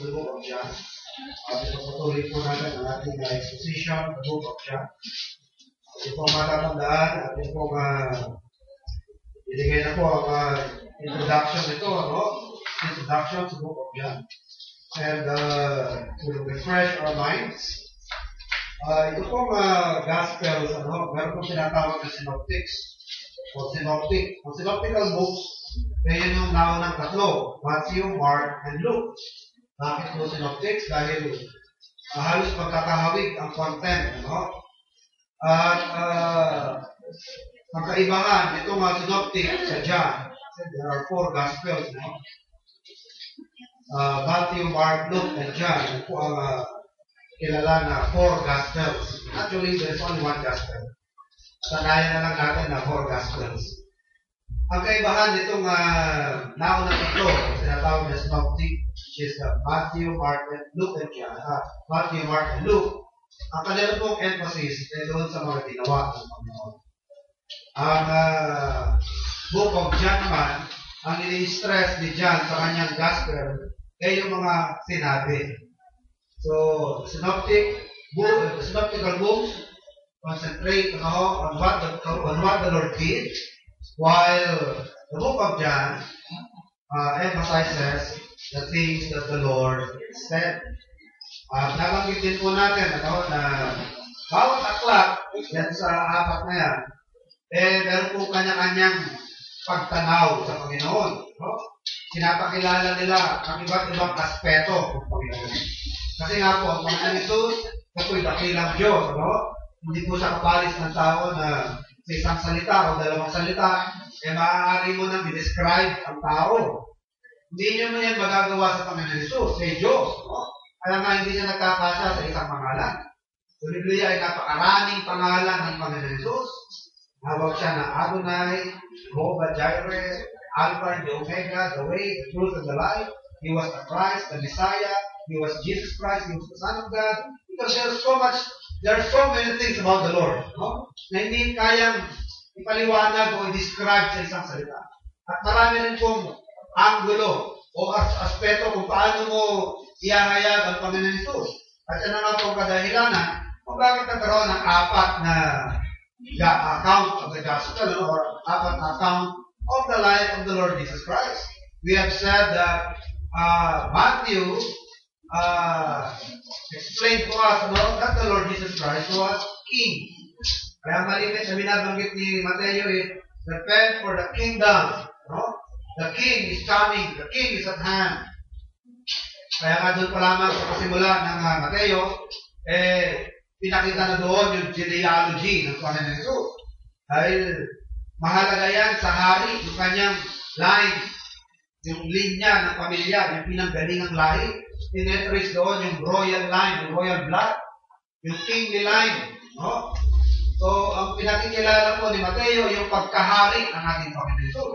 the book of John. Patuloy po natin ang ating exposition, the book of John. Hindi po matatandaan, ating po binigay na po ang introduction nito, introduction to the book of John. And to refresh our minds, ito pong Gospels, meron pong sinatawag na synoptics, o synoptic. Ang synoptical books, ngayon yung naunang tatlo, Matthew, Mark, and Luke. Bakit po synoptics? Dahil halos magkakahawig ang content, At ang kaibahan, itong synoptic sa John, there are 4 Gospels, Matthew, Mark, Luke, and John. Ito po ang kilala na 4 Gospels. Actually, there's only 1 Gospel. Sanayan na lang natin na 4 Gospels. Ang kaibahan nitong naunang ito, sinatawag na synoptic, which is Matthew, Mark, and Luke, and John. Matthew, Mark, and Luke. Ang kanila pong emphasis ay doon sa mga ginawa ng Panginoon. Ang Book of John naman, ang ini-stress ni John sa kanyang Gospel ay yung mga sinabi. So, synoptical books concentrate on what the Lord did, while the book of John emphasizes the things that the Lord said. Nabanggit din po natin na bawat aklat yan sa 4 na yan, meron po kanya-kanyang pagtanaw sa Panginoon. Sinapakilala nila ang iba't ibang aspeto ng Panginoon. Kasi nga po, ang Panginoon Jesus, ako'y dakilang Diyos, Hindi po siya kapalis ng tao na sa isang salita o 2 salita, maaari mo nang i-describe ang tao. Hindi niyo mo yan magagawa sa Panginoon Jesus, sa Diyos, Kaya nga hindi siya nagkakasya sa isang pangalan. Sa Biblia ay napakaraming pangalan ng Panginoon Jesus. Hawag siya na Adonai, Jehovah Jireh, Alpha and the Omega, the way, the truth, and the life. He was the Christ, the Messiah. He was Jesus Christ. He was the Son of God. Because there are so many things about the Lord, na hindi kayang ipaliwanag o i-describe sa isang salita. At marami rin pong anggulo o aspeto kung paano mo ihahayag ang Panginoon Jesus. At yan nga po ang kadahilanan kung bakit nagkaroon ng 4 na account of the gospel or 4 account of the life of the Lord Jesus Christ. We have said that Matthew explained to us that the Lord Jesus Christ was king. Kaya malimit na binabanggit ni Mateo repent for the kingdom. The king is coming. The king is at hand. Kaya nga doon pa lamang sa pasimula ng Mateo, pinakita na doon yung genealogy ng Panginoon Jesus. Dahil mahalaga yan sa hari, yung kanyang line, yung linya ng pamilya, yung pinanggalingang lahi. Tinetrace doon yung royal line, yung royal blood, yung kingly line. So, ang pinakikilala po ni Mateo, yung pagkahari ng ating Panginoon Jesus.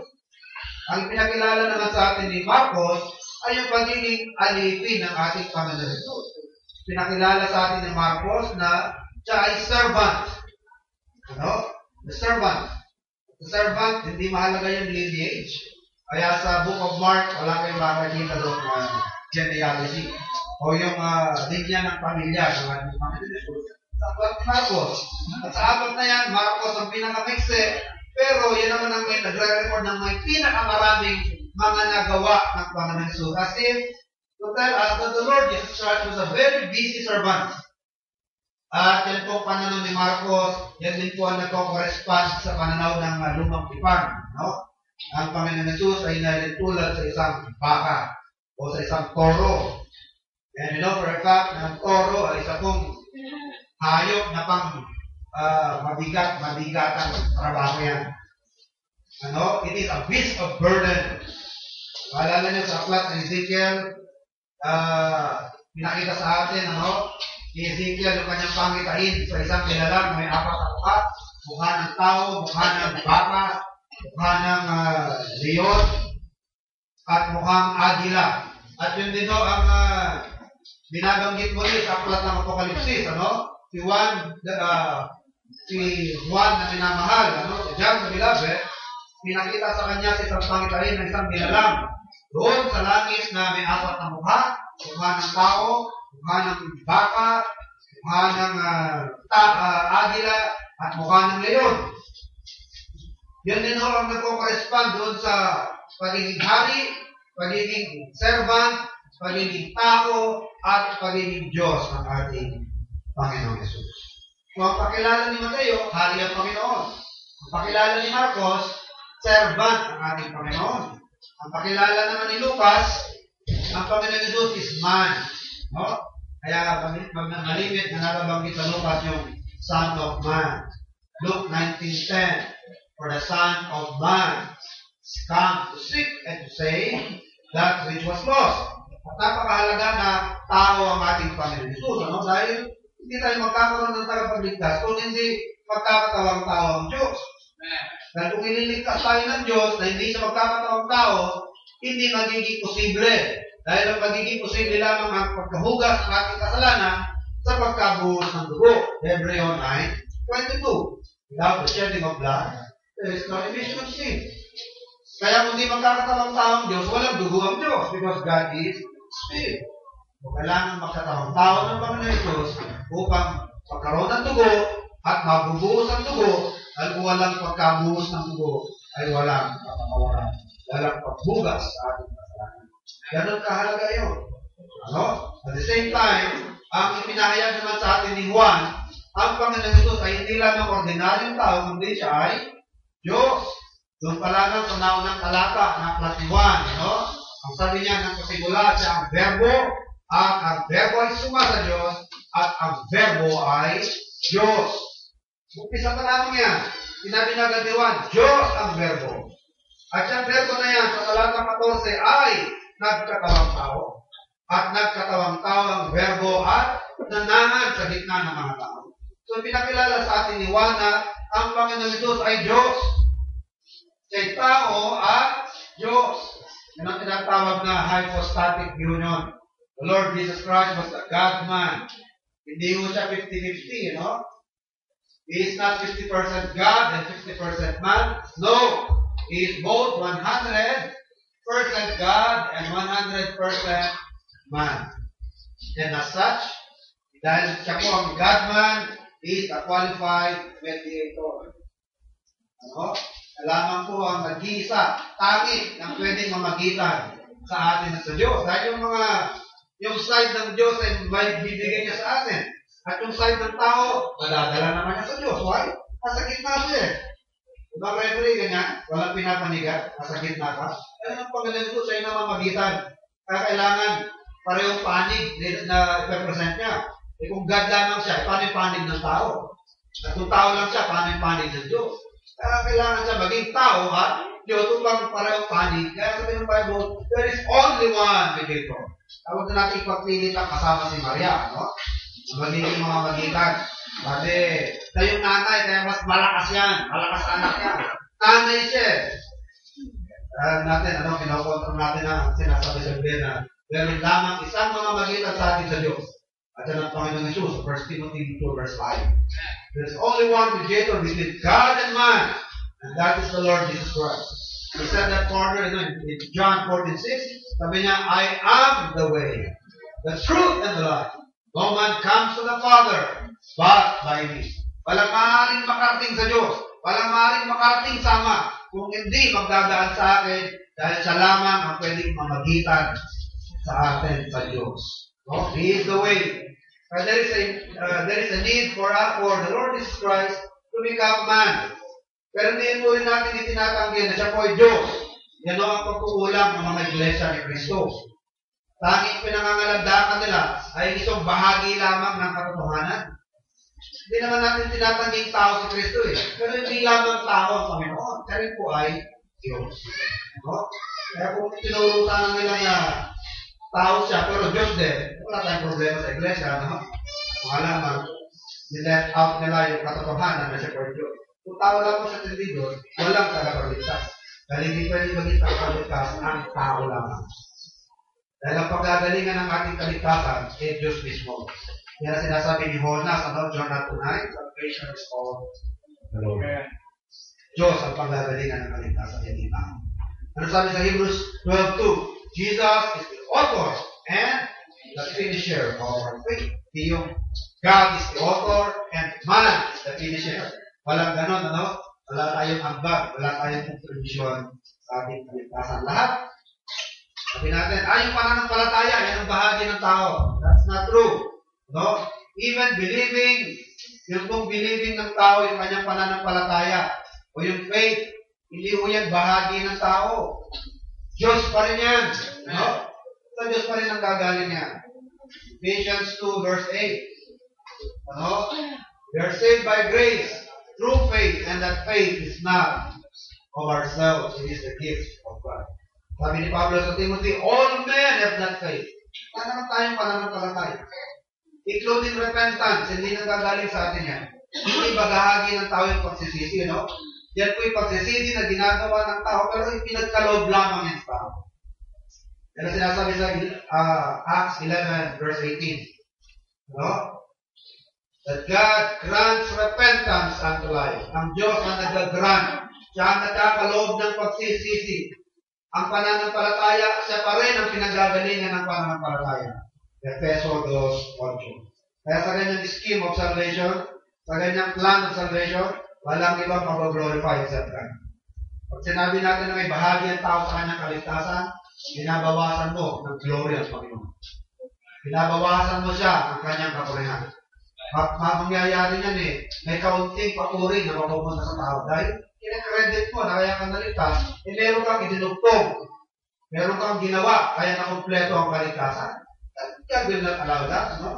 Ang pinakilala naman sa atin ni Marcos, ay yung pagiging alipin ng ating Panginoon Jesus. Pinakilala sa atin ni Marcos na siya ay servant. The servant. The servant, hindi mahalaga yung lineage. Kaya sa Book of Mark, wala kayong makakita doon genealogy o yung linya ng pamilya ng ating Panginoon Jesus. Sa aklat ni Marcos. At sa aklat na yan, Marcos ang pinakamikse, pero yan naman ang may nagre-record ng may pinakamaraming mga nagawa ng Panginoon Jesus. As if to tell us that the Lord Jesus Christ was a very busy servant. At yan po pananaw ni Marcos, yan din po ang nagko-correspond sa pananaw ng lumang tipan. Ang Panginoon Jesus ay nalitulad sa isang baka o sa isang toro. And for a fact, ang toro ay isa pong hayop na pang mabigatang trabaho yan. It is a beast of burden. Maalala niyo sa aklat ng Ezekiel, pinakita sa atin, ni Ezekiel yung kanyang pangitain sa isang nilalang may 4 na mukha ng tao, mukha ng baka, mukha ng leon, at mukhang agila. At yun din ang binabanggit mo rin sa aklat ng Apokalipsis, si Juan na minamahal, John the Beloved, pinakita sa kanya sa isang pangitain ng isang nilalang doon sa langis na may 4 na mukha, mukha ng tao, mukha ng baka, mukha ng agila, at mukha ng leon. Yun din ho ang nagko-correspond doon sa pagiging hari, pagiging servant, pagiging tao, at pagiging Diyos ng ating Panginoong Yesus. So, ang pakilala ni Mateo, hari ang Panginoon. Ang pakilala ni Marcos, servant ang ating Panginoon. Ang pakilala naman ni Lucas, ang Panginoon Yesus is man. No? Kaya malimit na nakabanggit sa Lucas yung Son of Man. Luke 19:10, for the Son of Man is come to seek and to save that which was lost. At napakahalaga na tao ang ating Panginoon Yesus. Ano? Dahil hindi tayo magkakaroon ng tagapagligtas kung hindi magkakatawang tao ang Diyos. Dahil kung ililigtas tayo ng Diyos na hindi siya magkakatawang tao, hindi magiging posible. Dahil ang magiging posible lamang ang pagkahugas ng ating kasalanan sa pagkabuhos ng dugo. Hebreo 9:22. Without the shedding of blood, there is no remission of sin. Kaya kung hindi magkakatawang tao ang Diyos, walang dugo ang Diyos because God is Spirit. So, kailangan magkatawang tao ng Panginoon Yesus upang magkaroon ng dugo at mabubuhos ang dugo. Dahil kung walang pagkabuhos ng dugo, ay walang kapatawaran. Walang pagbugas sa ating kasalanan. Ganun kahalaga yun. Ano? At the same time, ang ipinahayag naman sa atin ni Juan, ang Panginoon Yesus ay hindi lamang ordinaryong tao, kundi siya ay Diyos. Doon pa lang sa naunang talata ng Platiwan, no? Ang sabi niya ng pasimula siya ang verbo, at ang verbo ay suma sa Diyos, at ang verbo ay Diyos. Umpisa pa lamang yan. Sinabi na agad ni Juan, Diyos ang verbo. At yung verbo na yan sa talata 14 ay nagkatawang tao. At nagkatawang tao ang verbo at nanangan sa gitna ng mga tao. So pinakilala sa atin ni Juan na ang Panginoon Yesus ay Diyos. Siya'y tao at Diyos. Yan ang tinatawag na hypostatic union. The Lord Jesus Christ was the God-man. Hindi mo siya 50-50, you know? He is not 50% God and 50% man. No. He is both 100% God and 100% man. And as such, dahil siya po ang God-man, he is a qualified mediator. Ano? Lamang po ang nag-iisa, tanging ang pwedeng mamagitan sa atin at sa Diyos. Dahil yung side ng Diyos ay may bibigay niya sa atin. At yung side ng tao, madadala naman niya sa Diyos. Why? Nasa gitna siya eh. Diba, referee, ganyan? Walang pinapanigat. Nasa gitna ka. Kaya ang Panginoon ko sa'yo na mamagitan. Kaya kailangan parehong panig na i-represent niya. Eh kung God lamang siya, paano yung panig ng tao? At kung tao lang siya, paano yung panig ng Diyos? Kaya kailangan siya maging tao at Diyos upang parehong panig. Kaya sabi ng Bible, there is only one mediator. Tawag na natin ipagpilit ang kasama si Maria, no? Magiging mga magitan. Kasi na yung nanay, kaya mas malakas yan. Malakas anak yan. Nanay siya. Pinakontrol natin na sinasabi sa Biblia na meron lamang isang mga magitan sa atin sa Diyos. At yan ang Panginoon Yesus, 1 Timothy 2 verse 5. There's only one mediator between God and man, and that is the Lord Jesus Christ. He said that further in John 14:6. Sabi niya, I am the way, the truth, and the life. No man comes to the Father but by me. Walang maaaring makarating sa Diyos. Walang maaaring makarating sa Ama kung hindi magdadaan sa akin dahil siya lamang ang pwedeng mamagitan sa atin sa Diyos. No? He is the way. But there is a need for the Lord Jesus Christ to become man. Pero hindi po rin natin itinatanggi na siya po ay Diyos. Yan ang pagkukulang ng mga iglesia ni Kristo. Tanging pinangangalandakan nila ay isang bahagi lamang ng katotohanan. Hindi naman natin tinatangging tao si Kristo eh. Pero hindi lamang tao ang Panginoon. Siya rin po ay Diyos. No? Kaya kung tinurutan nila na tao siya, pero Diyos din, wala tayong problema sa iglesia. No? Wala naman. Nileft out nila yung katotohanan na siya po ay Diyos. Kung tao lang po sa tindidor, walang tagapagligtas. Dahil hindi pwede maging tagapagligtas ang tao lamang. Dahil ang paggagalingan ng ating kaligtasan ay Diyos mismo. Yan ang sinasabi ni Jonas, John 2:9, salvation is all the Lord. Diyos ang paggagalingan ng kaligtasan ay tao. Ano sabi sa Hebrews 12:2? Jesus is the author and finisher of our faith. Di yung God is the author and man is the finisher. Walang ganon, ano? Wala tayong ambag, wala tayong contribution sa ating kaligtasan. Lahat, sabi natin, yung pananampalataya, yan ang bahagi ng tao. That's not true. No? Even believing, yung kung believing ng tao, yung kanyang pananampalataya, o yung faith, hindi mo yan bahagi ng tao. Diyos pa rin yan. No? Sa Diyos pa rin ang gagaling yan. Ephesians 2 verse 8. Ano? We are saved by grace through faith, and that faith is not of ourselves. It is the gift of God. Sabi ni Pablo sa Timothy, all men have that faith. Wala naman tayong pananampalataya. Including repentance, hindi nagagaling sa atin yan. Hindi bagahagi ng tao yung pagsisisi, no? Yan po yung pagsisisi na ginagawa ng tao, pero yung pinagkaloob lamang yan sa tao. Yan ang sinasabi sa Acts 11, verse 18. No? That God grants repentance unto life. Ang Diyos ang nag-grant. Siya ang nagkakaloob ng pagsisisi. Ang pananampalataya, siya pa rin ang pinagagalingan ng pananampalataya. Efeso 2:8. Kaya sa ganyang scheme of salvation, sa ganyang plan of salvation, walang ibang mag-glorify except God. Pag sinabi natin na may bahagi ang tao sa kanyang kaligtasan, binabawasan mo ng glory ang Panginoon. Binabawasan mo siya ang kanyang kapurihan. Mangyayari niyan may kaunting papuri na mapupunta sa tao. Dahil kinakredit mo na kaya kang naligtas, meron kang idinugtong. Meron kang ginawa, kaya nakumpleto ang kaligtasan. God will not allow that, no?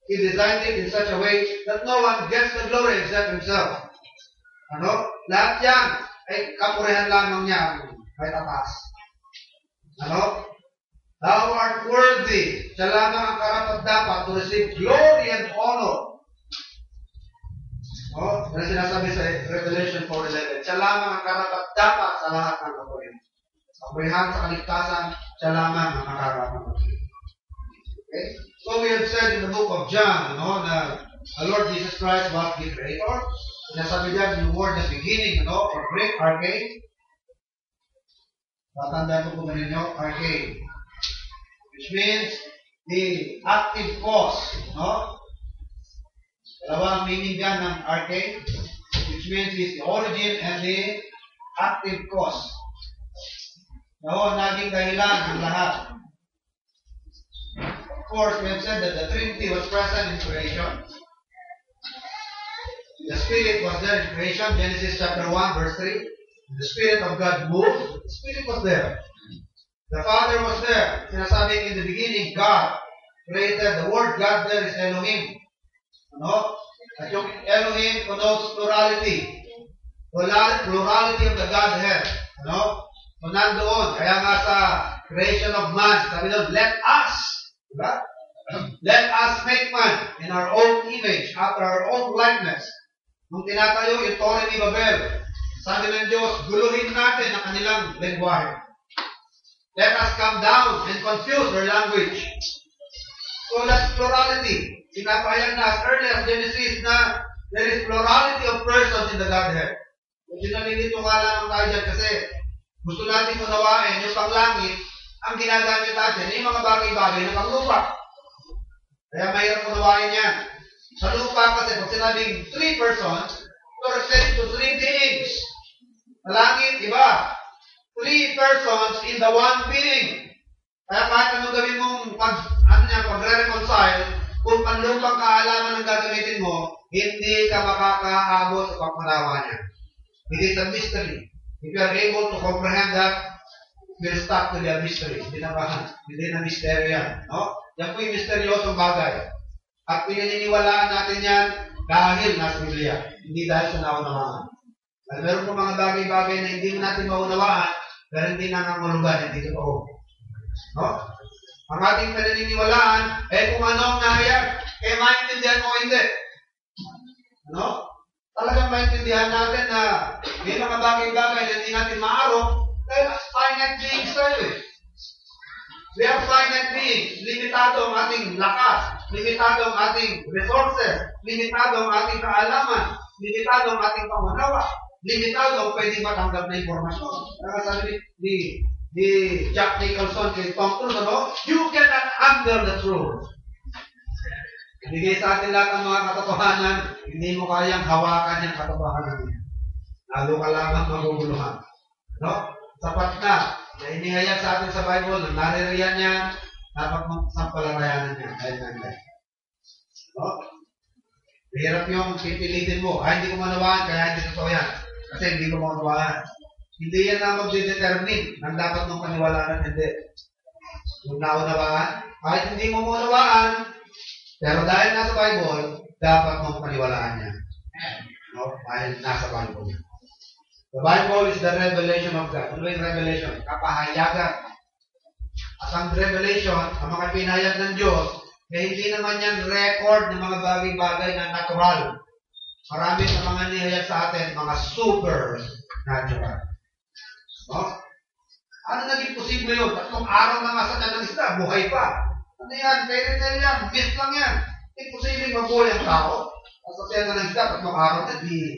He designed it in such a way that no one gets the glory except himself. Ano? Lahat yan ay kapurihan lamang niya kahit tatas. Ano? Thou art worthy. Siya lamang ang karapat-dapat to receive glory and honor. Yan sinasabi sa Revelation 4:11. Siya lamang ang karapat-dapat sa lahat ng kapurihan. Kapurihan sa kaligtasan, siya lamang ang makakarapat. Okay? So we have said in the book of John, na the Lord Jesus Christ was the Creator. Sinasabi dyan, yung word na beginning, or great arcade. Tatandaan ko po ninyo, arcade. Which means the active cause, Dalawang meaning dyan ng arcade, which means is the origin and the active cause. Naging dahilan ng lahat. Of course, we have said that the Trinity was present in creation. The Spirit was there in creation, Genesis chapter 1, verse 3. The Spirit of God moved. The Spirit was there. The Father was there. Sinasabing in the beginning, God created. The word God there is Elohim. At yung Elohim connotes plurality. Plurality of the Godhead. So nandoon. Kaya nga sa creation of man, sabi doon, let us. Diba? Let us make man in our own image, after our own likeness. Nung tinatayo yung Torre ni Babel, sabi ng Diyos, guluhin natin ang kanilang lengguwahe. Let us come down and confuse their language. So that's plurality. Sinapayag na as early as Genesis na there is plurality of persons in the Godhead. Medyo nalilito ka lang tayo dyan kasi gusto natin unawain yung panglangit, ang ginagamit natin, yung mga bagay-bagay na panglupa. Kaya mahirap unawain yan. Sa lupa kasi, pag sinabing 3 persons, to refer to 3 beings. Sa langit, iba. 3 persons in the one being. Kaya kahit anong gawin mong pagre-reconcile, kung panlupang kaalaman ang gagamitin mo, hindi ka makakaabot sa pagmanawa niya. It is a mystery. If you are able to comprehend that, we'll stop to the mystery. Hindi na mystery yan. Yan po yung misteryosong bagay. At pinaniniwalaan natin yan dahil nasa Biblia. Hindi dahil sa naunawaan. At meron po mga bagay-bagay na hindi natin maunawaan, pero hindi nangangulugan, hindi totoo. Ang ating pinaniniwalaan, kung ano ang nahayag, maintindihan mo hindi. Talagang maintindihan natin na may mga bagay-bagay na hindi natin maarok, dahil as finite beings tayo We are finite beings. Limitado ang ating lakas. Limitado ang ating resources. Limitado ang ating kaalaman. Limitado ang ating pangunawa. Limitado ang pwede matanggap na informasyon. Kaya sabi ni ni Jack Nicholson kay Tom Cruise, ano? You cannot handle the truth. Ibigay sa atin lahat ng mga katotohanan, hindi mo kayang hawakan yung katotohanan niya. Lalo ka lamang maguguluhan. No? Sapat na. Nainihayag sa atin sa Bible, na naririyan niya, dapat mong sampalarayanan niya. Dahil nandiyan. No? Mahirap yung pipilitin mo. Hindi ko manawaan, kaya hindi totoo yan. Kasi hindi ko manawaan. Hindi yan na mag-determine ng dapat mong paniwalaan, hindi. Yung naunawaan, kahit hindi mo manawaan, pero dahil nasa Bible, dapat mong paniwalaan niya. No? Dahil nasa Bible. The Bible is the revelation of God. Ano yung revelation? Kapahayagan. At ang revelation, ang mga pinahayag ng Diyos, eh hindi naman yan record ng mga bagay-bagay na natural. Marami sa mga nihayag sa atin, mga supernatural. No? Ano naging posible yun? 3 araw na masakyan ng isda, buhay pa. Ano yan? Fairy-tale yan. Myth lang yan. Imposible mabuhay ang tao. Masakyan ng isda, 3 araw na di...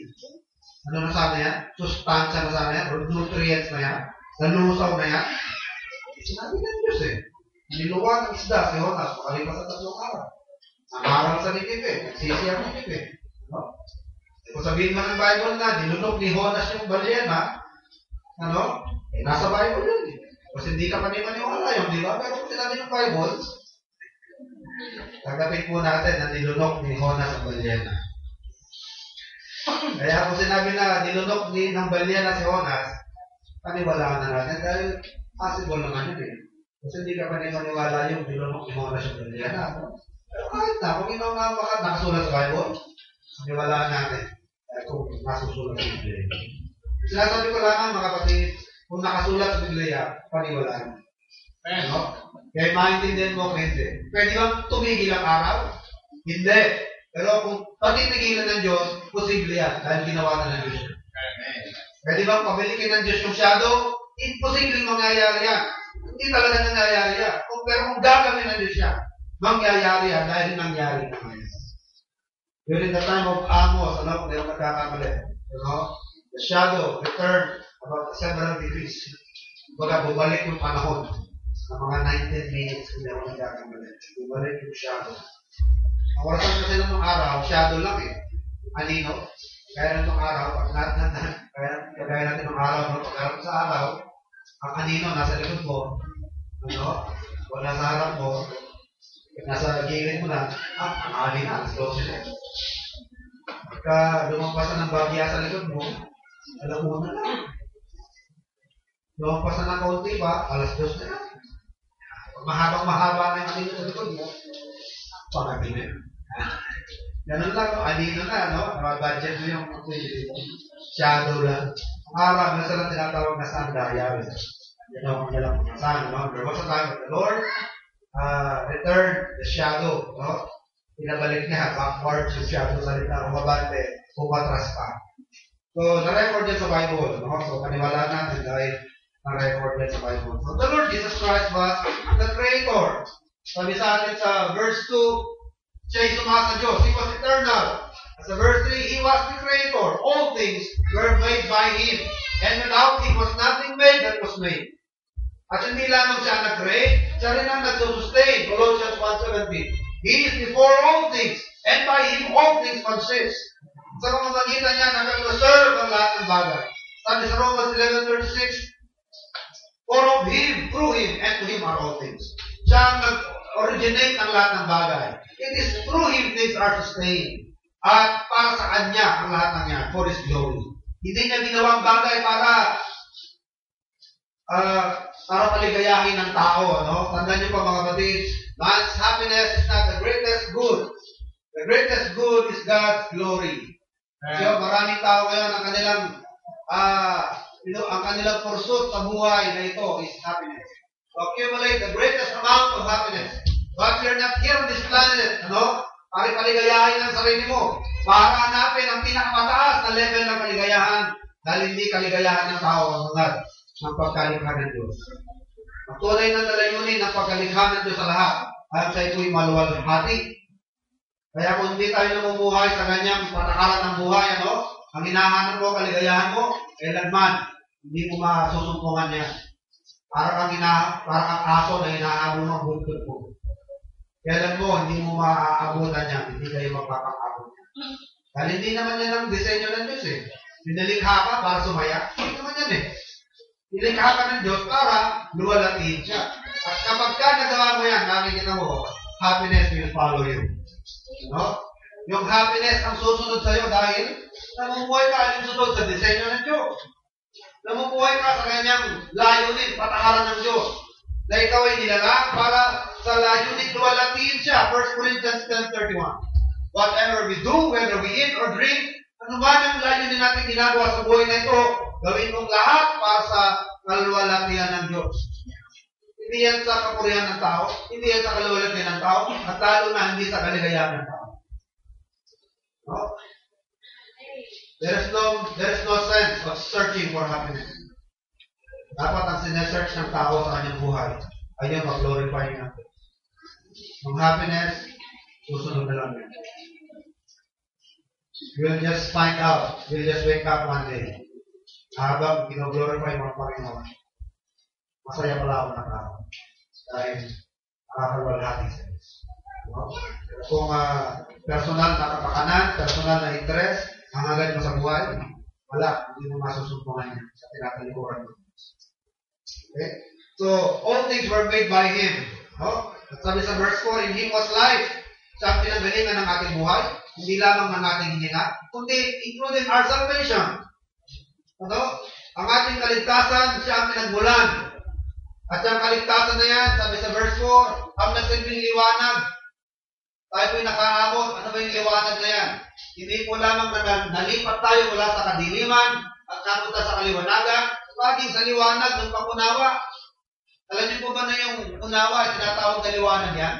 Ano na sana yan? Sustansya na sana yan? Nutrients na yan? Nalusaw na yan? Sinabi ng Diyos eh. Niluwa ng isda si Jonas, makalipas sa 3 araw. Nangarang sa Ninive, nagsisi ang Ninive. No? Kung sabihin mo ng Bible na, nilunok ni Jonas yung balyena, ano? Eh, nasa Bible yun eh. Kasi hindi ka maniwala yun, di ba? Pero kung sinabi ng Bible, tagapin po natin na nilunok ni Jonas ang balyena. Kaya kung sinabi na nilunok ng balyena si Jonas, paniwalaan na natin dahil possible naman yun eh. Kasi hindi ka maniwala yung nilunok ni Jonas yung balyena. Pero kahit na, kung ino nga nakasulat sa Bible, paniwalaan natin. Kung nasusulat sa Biblia. Sinasabi ko lang mga kapatid, kung nakasulat sa Biblia, paniwalaan. No? Kaya maintindihan mo kung hindi. Pwede bang tumigil ang araw? Hindi. Pero kung patitigilan ng Diyos, posible yan. Dahil ginawa na ng Diyos yan. Pwede bang pabilikin ng Diyos yung shadow? Imposible mangyayari yan. Hindi talaga nangyayari yan. Pero kung gagawin ng Diyos yan, mangyayari yan dahil nangyari na ngayon. During the time of Amos, ano, kung mayroong nagkakamali, the shadow returned about several degrees. Baga, bumalik yung panahon sa mga 19 minutes kung mayroong nagkakamali. Bumalik yung shadow. Ang orasan kasi ng araw, shadow lang eh. Anino? Kaya ng araw, kagaya natin ng araw, no? Pagkarap sa araw, ang anino nasa likod mo, ano? O nasa harap mo, nasa gilid mo na, ang alin na, alas 12 na. Pagka lumampasan ng bagya sa likod mo, alam mo na lang. Lumampasan ng kaunti pa, alas 2 na lang. Mahabang-mahaba na yung anino sa likod mo, pangapin na. Ganun lang, anino na, no? Budget mo yung shadow lang. Ang araw, nasa lang tinatawag na sandaya. Yan ang mga lang mga sana, no? There was a time of the Lord, return the shadow, no? Pinabalik niya, backwards yung shadow sa lita, umabante, umatras pa. So, na-record yan sa Bible, no? So, paniwalaan natin dahil na-record yan sa Bible. So, the Lord Jesus Christ was the Creator. Sabi sa atin sa verse 2, siya ay sumasa Diyos. He was eternal. Sa verse 3, He was the Creator. All things were made by Him. And without Him was nothing made that was made. At hindi lamang siya nag-create, siya rin ang nagsusustain. Colossians 1:17. He is before all things, and by Him all things consist. Sa pamamagitan niya, nag-preserve ang lahat ng bagay. Sabi sa Romans 11:36, for of Him, through Him, and to Him are all things. Siya ang nag-originate ang lahat ng bagay. It is through Him things are sustained. At para sa Kanya ang lahat ng yan, for His glory. Hindi niya ginawang bagay para paligayahin ng tao. Ano? Tandaan niyo pa mga kapatid, man's happiness is not the greatest good. The greatest good is God's glory. So, maraming tao ngayon ang kanilang pursuit sa buhay na ito is happiness. To accumulate the greatest amount of happiness. But you're not here on this planet, ano? Para paligayahin ang sarili mo. Para hanapin ang pinakamataas na level ng kaligayahan. Dahil hindi kaligayahan ng tao ang hangad ng pagkalikha ng Diyos. Ang tunay na dalayunin ng pagkalikha ng Diyos sa lahat ay sa ito'y maluwalhati. Kaya kung hindi tayo namumuhay sa ganyang patakaran ng buhay, ano? Ang hinahanap mo, kaligayahan mo, kailanman, hindi mo masusumpungan yan. Parang kang aso na inaabot ng buntod mo. Kailan mo, hindi mo maaabutan yan, hindi kayo magpapakabot yan. Dahil hindi naman yan ang disenyo ng Diyos eh. Pinalikha ka para sumaya. Hindi naman yan eh. Nilikha ka ng Diyos para luwalatiin siya. At kapag ka nagawa mo yan, nakikita mo, happiness will follow you. No? Yung happiness ang susunod sa'yo dahil namumuhay ka alinsunod sa disenyo ng Diyos. Namumuhay ka sa kanyang layunin, patakaran ng Diyos. Na ikaw ay nilalang para sa layunin luwalatiin siya. 1 Corinthians 10:31. Whatever we do, whether we eat or drink, ano man ang layunin natin ginagawa sa buhay na ito, gawin mong lahat para sa kaluwalhatian ng Diyos. Hindi yan sa kapurihan ng tao, hindi yan sa kaluwalhatian ng tao, at lalo na hindi sa kaligayahan ng tao. No? There is no sense of searching for happiness. Dapat ang sinesearch ng tao sa kanyang buhay ay yung mag-glorify niya. Ang happiness, susunod na lang yan. We'll just find out. We'll just wake up one day. Habang gino-glorify mo ang Panginoon, masaya pala ako ng tao. Dahil nakakaluwalhati sa Diyos. No? Kung personal na kapakanan, personal na interest, ang agad mo sa buhay, wala, hindi mo masusumpungan niya sa tinatalikuran mo. Okay? So, all things were made by Him. No? At sabi sa verse 4, in Him was life. Siya ang pinanggalingan ng ating buhay, hindi lamang ng ating hininga, kundi including our salvation. Ano? Ang ating kaligtasan, siya ang pinagmulan. At yung kaligtasan na yan, sabi sa verse 4, ang nagsilbing liwanag. Tayo po'y nakaabot. Ano ba yung liwanag na yan? Hindi po lamang na nalipat tayo mula sa kadiliman at napunta sa kaliwanagan, baging sa liwanag ng pangunawa. Alam niyo po ba na yung unawa, tinatawag na liwanag yan?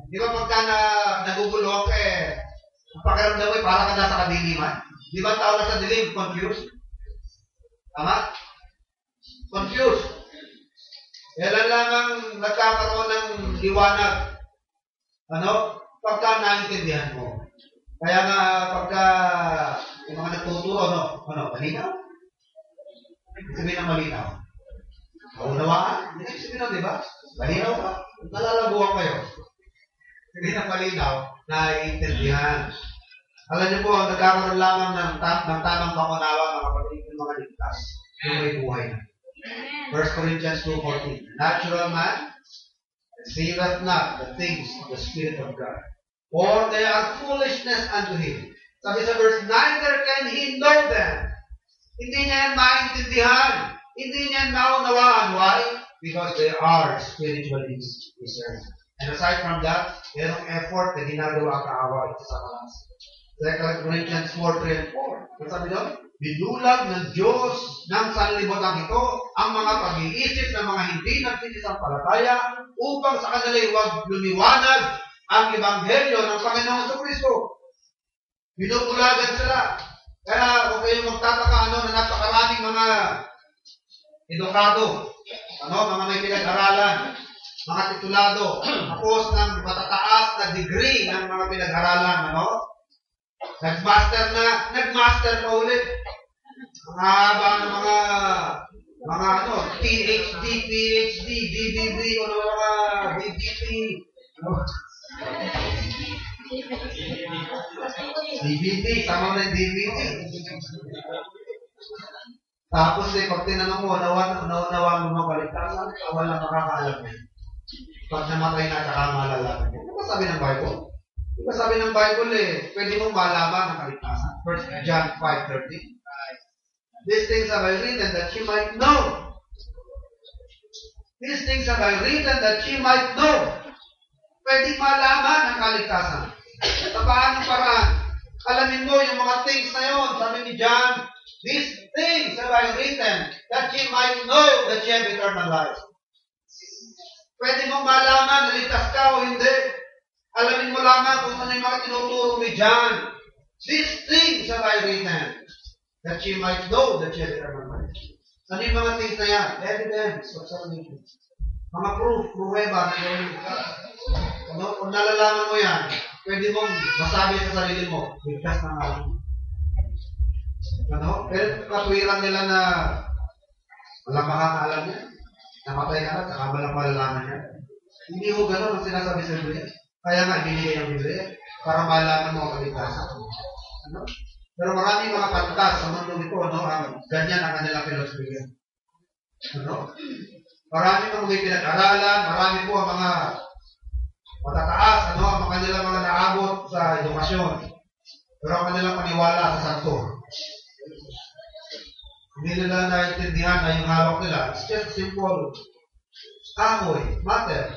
Di ba pagka naguguluhan ka ang pakiramdam mo para ka nasa kadiliman? Di ba tao na sa dilim? Confused? Tama? Confused. Kailan lamang nagkakaroon ng liwanag? Ano? Pagka naintindihan mo. Kaya nga, pagka yung mga nagtuturo, malinaw? Sabihin ng malinaw. Maunawaan? Hindi sabihin di ba? Malinaw ka? Nalalabuhan kayo. Sabihin ng malinaw, naiintindihan. Alam niyo po, nagkakaroon lamang ng tamang pangunawa ng kapatid ng mga ligtas. Yung may buhay na. 1 Corinthians 2:14. Natural man receiveth not the things of the Spirit of God, for they are foolishness unto him. Sabi sa verse, neither can he know them. Hindi niya yan maintindihan. Hindi niya naunawaan. Why? Because they are spiritually discerned. And aside from that, mayroong effort na ginagawa kaawa ito sa kalas. 2 Corinthians 4:3 and 4. Ang sabi doon, binulag ng Diyos ng sanlibutan ito ang mga pag-iisip ng mga hindi nagsisisampalataya upang sa kanila huwag lumiwanag ang ebanghelyo ng Panginoong Jesucristo. Binubulagan sila. Kaya kung kayo magtataka na napakaraming mga edukado, mga may pinag-aralan, mga titulado, tapos ng matataas na degree ng mga pinag-aralan, nagmaster pa ulit. Ang haba ng mga PhD, DBB, mga DBT, DBT, sama na yung DBT. Tapos pag tinanong mo, naunawaan mo makaligtasan, wala makakaalam niya. Pag namatay na, saka malalaman niya. Ano ba sabi ng Bible? Diba sabi ng Bible pwede mong malaman ang kaligtasan. 1 John 5:13. These things have I written that you might know. These things have I written that you might know. Pwede malaman ang kaligtasan. Sa paanong paraan? Alamin mo yung mga things na yun. Sabi ni John, these things have I written that you might know that you have eternal life. Pwede mong malaman, naligtas ka o hindi. Alamin mo lamang kung ano yung mga tinuturo ni John. These things have I written that you might know that you have eternal life. Ano yung mga things na yan? Evidence of salvation. Mga proof, pruweba na yun. Kung nalalaman mo yan, pwede mong masabi sa sarili mo, ligtas na nga. Pero katuwiran nila na walang makakaalam yan. namatay ka na, saka mo lang malalaman yan. Hindi ho ganun ang sinasabi sa Biblia. Kaya nga, binigay ang Biblia para malaman mo ang kaligtasan. Ano? Pero maraming mga pantas sa mundo nito, no, ang ganyan ang kanilang filosofiya. Ano? Marami mga may pinag-aralan, marami po ang mga matataas, ano, ang kanilang mga naabot sa edukasyon. Pero ang kanilang paniwala sa santo. Hindi nila naintindihan na yung hawak nila. It's just simple. Kahoy, matter.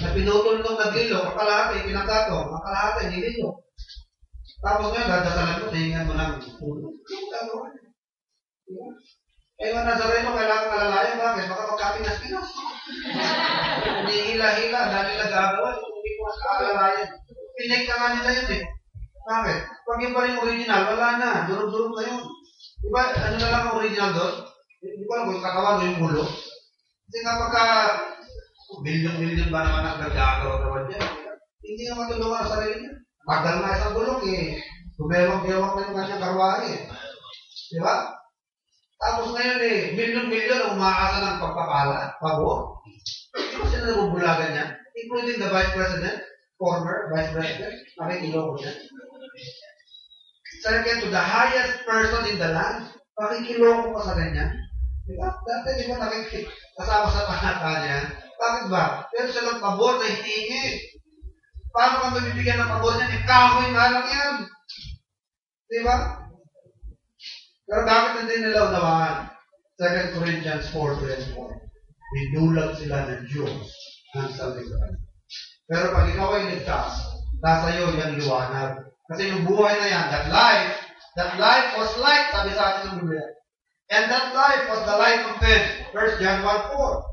Na pinutol nung naglilo, ang kalahati, pinagkatong, ang kalahati, nililo. Tapos ngayon, dadasalan mo, nahingan mo ng puno. Ano gagawa? Eh, yung Nazareno, kailangan malalayan. Bakit? Baka magkapinas-pinas. Hindi hila-hila, dahil nila gagawa, hindi mo alalayan. Pinig ka nga nila yun eh. Bakit? Pag yung pa rin original, wala na. Durog-durog na yun. Diba, ano na lang ang original doon? Di ba, kung katawan mo yung mulo? Kasi nga pagka, bilyon-bilyon ba naman ang gagagawa niya? Hindi nga matulungan ang sarili niya. Tagal na isang gulong eh. Gumewag-gewag na yung kanyang karwahe eh. Di ba? Tapos ngayon eh, milyon-milyon ang umaasa ng pagpapala, pabor. Di ba sila nabubulagan niya? Including the Vice President, former Vice President, nakikiloko niya. Second, to the highest person in the land, pakikiloko ka sa ganyan. Diba? Dati di ba kasama sa panata niya? Bakit ba? Pero silang pabor na hihingi. Paano kang mabibigyan ng pabor niya? Kahoy nga lang yan. Diba? Pero bakit hindi nila unawaan? 2 Corinthians 4:24. Binulag sila ng Diyos ng salita. Pero pag ikaw ay ligtas, nasa iyo yung liwanag. Kasi yung buhay na yan, that life was light, sabi sa atin ng Biblia. And that life was the light of men. 1 John 1:4.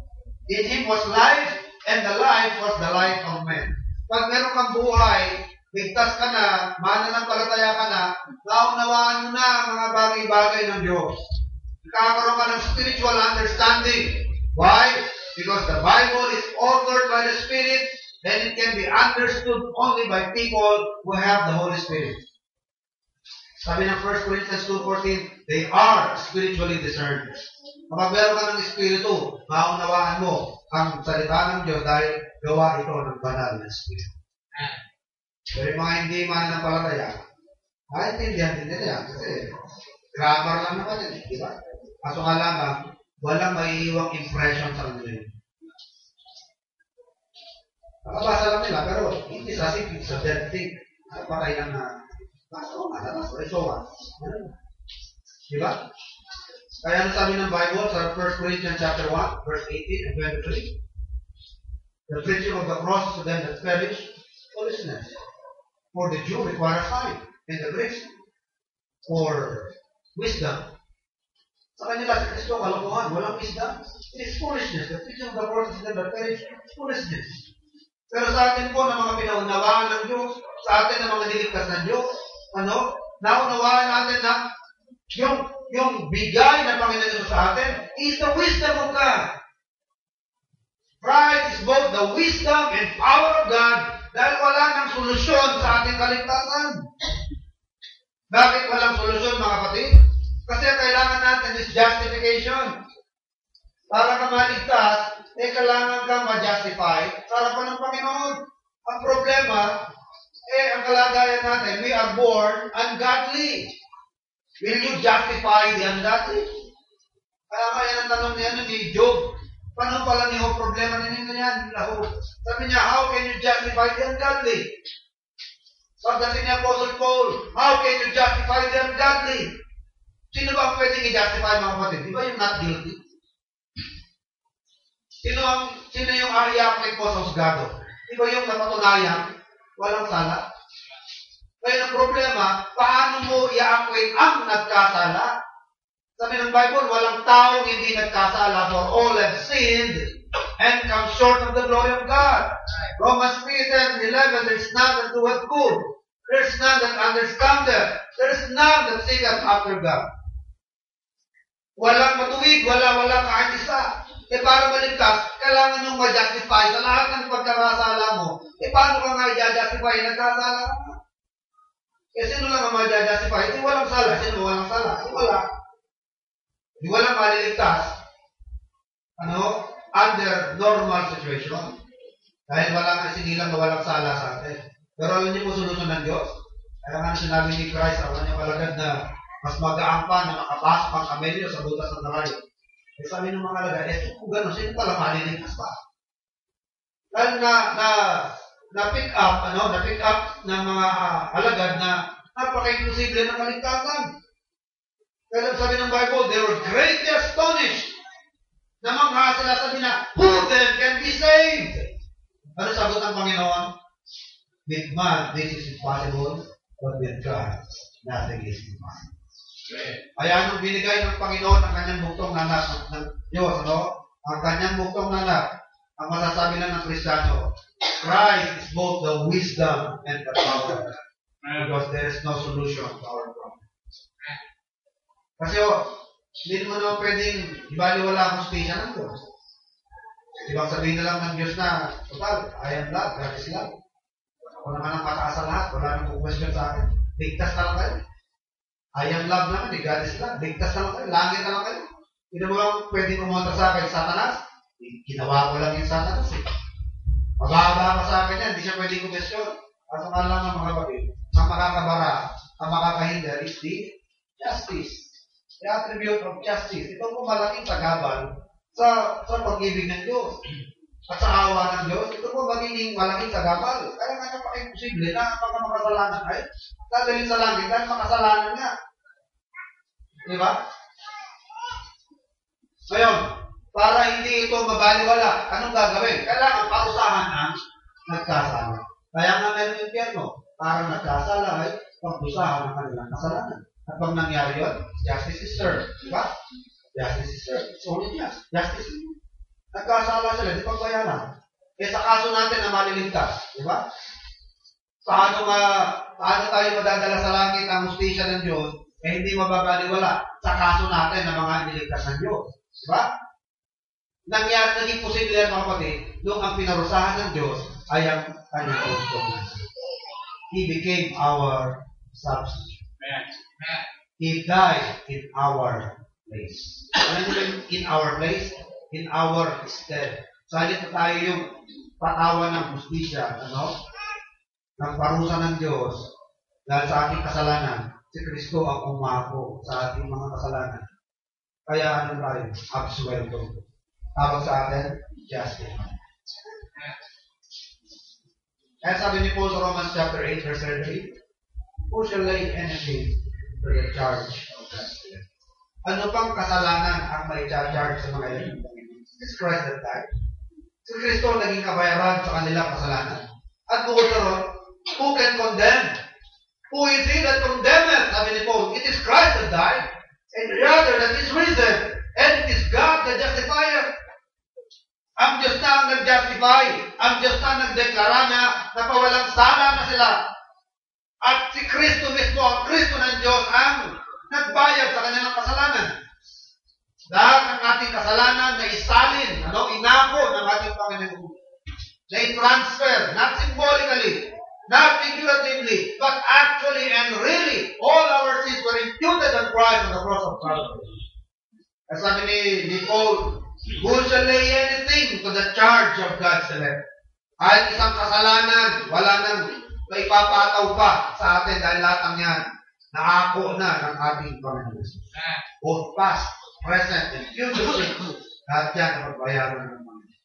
In Him was life, and the life was the light of men. Pag meron kang buhay, ligtas ka na, mananampalataya ka na, naunawaan mo na ang mga bagay-bagay ng Diyos. Kakaroon ka ng spiritual understanding. Why? Because the Bible is authored by the Spirit, and it can be understood only by people who have the Holy Spirit. Sabi ng 1 Corinthians 2:14, they are spiritually discerned. Kapag meron ka ng Espiritu, maunawaan mo ang salita ng Diyos dahil gawa ito ng banal na Espiritu. Pero yung mga hindi mananampalataya, maintindihan din nila yan. Kasi grammar lang naman yun, di ba? Kaso nga lamang, walang maiiwang impression sa kanila. Nakabasa lang nila, pero hindi sa sipit, sa dead thing. Patay lang na, di ba? Kaya ano sabi ng Bible sa 1 Corinthians chapter 1, verse 18 and 23? The preaching of the cross to them that perish, foolishness. For the Jew requires sign, and the Greek for wisdom. Sa kanila sa Kristo, kalokohan, walang wisdom. It is foolishness. The preaching of the cross to them that perish, foolishness. Pero sa atin po, na mga pinaunawaan ng Diyos, sa atin na mga niligtas ng Diyos, naunawaan natin na yung bigay na Panginoon sa atin is the wisdom of God. Christ is both the wisdom and power of God dahil wala nang solusyon sa ating kaligtasan. Bakit walang solusyon, mga kapatid? Kasi kailangan natin is justification. Para ka maligtas, kailangan kang ma-justify sa harapan ng Panginoon. Ang problema, ang kalagayan natin, we are born ungodly. Will you justify the ungodly? Kaya ang tanong niya ni Job, paano pala niyo problema ninyo yan? Sabi niya, how can you justify the ungodly? Sabi niya, Apostle Paul, how can you justify the ungodly? Sino ba ang pwedeng i-justify, mga kapatid? Di ba yung not guilty? Sino yung ariaklik po sa husgado? Di ba yung napatunayan, walang sala? Kaya ang problema, paano mo i-acquaint ang nagkasala? Sabi ng Bible, walang taong hindi nagkasala, for all have sinned and come short of the glory of God. Romans 3:10-11, there's none that doeth good. There's none that understandeth. There's none that seeketh after God. Walang matuwid, wala kahit isa. Para maligtas, kailangan nung ma-justify sa lahat ng pagkakasala mo. Paano ka nga i-justify? Nagkasala ka nga. Sino lang ang ma-justify? Hindi walang sala. Sino walang sala? Wala. Hindi walang maliligtas. under normal situation. Dahil wala nga sinilang na walang sala sa atin. Pero alam niyo po solusyon ng Diyos? Kaya nga sinabi ni Christ, ang kanyang alagad na mas magaang pa na makapasok ang kamelyo sa butas ng narayo. Eh sabi ng mga alagad, kung gano'n, sino pala maliligtas pa? Dahil na-pick up ng mga alagad na napaka-imposible na kaligtasan. Kaya sabi ng Bible, they were greatly astonished. Namangha sila, sabi na, who then can be saved? Ano sagot ng Panginoon? With man, this is impossible, but with God, nothing is impossible. Kaya nung binigay ng Panginoon ang kanyang buktong nanak ng Diyos, ang kanyang buktong nanak, ang masasabi lang ng Kristiyano, Christ is both the wisdom and the power. Because there is no solution to our problem. Kasi hindi mo naman pwedeng ibaliwala ang hustisya ng Diyos. Ibang sabihin na lang ng Diyos na, total, I am love, God is love. Ako naman ang mataas sa lahat, wala nang question sa akin. Ligtas na lang kayo. I am love naman, God is love. Ligtas na lang kayo, langit na lang kayo. Hindi mo lang pwedeng kumontra sa akin, Satanas. Ginawa ko lang yung Satanas eh. Mababa ka sa akin yan, hindi siya pwedeng question. Kaso nga lang ng mga kapatid, ang makakabara, ang makakahinder is the justice. The attribute of justice. Ito po malaking tagabal sa pag-ibig ng Diyos. At sa awa ng Diyos, ito po magiging malaking sagabal. Kaya nga napaka-imposible na ang mga makasalanan ay dadalhin sa langit dahil makasalanan nga. Di ba? Ngayon, para hindi ito mabaliwala, anong gagawin? Kailangan parusahan ang nagkasala. Kaya nga meron yung impyerno, para nagkasala ay pagdusahan ang kanilang kasalanan. At pag nangyari yun, justice is served. Di ba? Justice is served. It's only just. Justice is served. Nagkasala sila, di pagbayaran. Eh sa kaso natin na maliligtas, di ba? Paano tayo madadala sa langit ang hustisya ng Diyos, eh hindi mababaliwala sa kaso natin na mga iniligtas ng Diyos. Di ba? Naging posible yan mga kapatid, nung ang pinarusahan ng Diyos ay ang kanyang gusto. He became our substitute. He died in our place. Ano yung in our place? In our stead. So, halip na tayo yung patawan ng justisya, ng parusa ng Diyos dahil sa ating kasalanan. Si Kristo ang umako sa ating mga kasalanan. Kaya ano tayo? Absuelto. Tawag sa atin, justified. Kaya sabi ni Paul sa Romans chapter 8, verse 33, who shall lay anything to the charge of God's will? Ano pang kasalanan ang may charge sa mga ilan? It's Christ that died. Si Kristo naging kabayaran sa kanilang kasalanan. At bukod na ron, who can condemn? Who is he that condemneth? Sabi ni Paul, it is Christ that died, and rather that is risen, and it is God that justifieth. Ang Diyos na ang nag-justify, ang Diyos na ang nagdeklara na pawalang sala na sila. At si Kristo mismo, ang Kristo ng Diyos, ang nagbayad sa kanilang kasalanan. Lahat ng ating kasalanan na isalin, inako ng ating Panginoon. Na i-transfer, not symbolically, not figuratively, but actually and really, all our sins were imputed on Christ on the cross of Calvary. As sabi ni Paul, who shall lay anything to the charge of God's elect? Kahit isang kasalanan, wala nang maipapataw pa sa atin dahil lahat ang yan, naako na ng ating Panginoon. Both past, present, and future sins, lahat yan ang magbayaran ng Panginoon.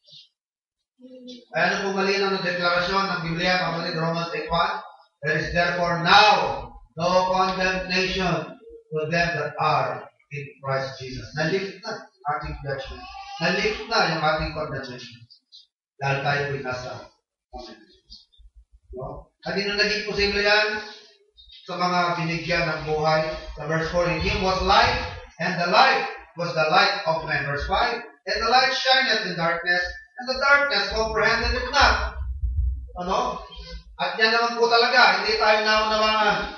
Kaya ano po malinaw ng deklarasyon ng Biblia, kapatid, Romans 8:1, there is therefore now no condemnation to them that are in Christ Jesus. Nalift na ating judgment. Nalift na yung ating condemnation. Dahil tayo po'y nasa At yun naging posible yan sa mga binigyan ng buhay. Sa verse 4, in Him was life, and the light was the light of men. Verse 5, and the light shineth in darkness, and the darkness comprehended it not. At yan naman po talaga, hindi tayo naunawaan.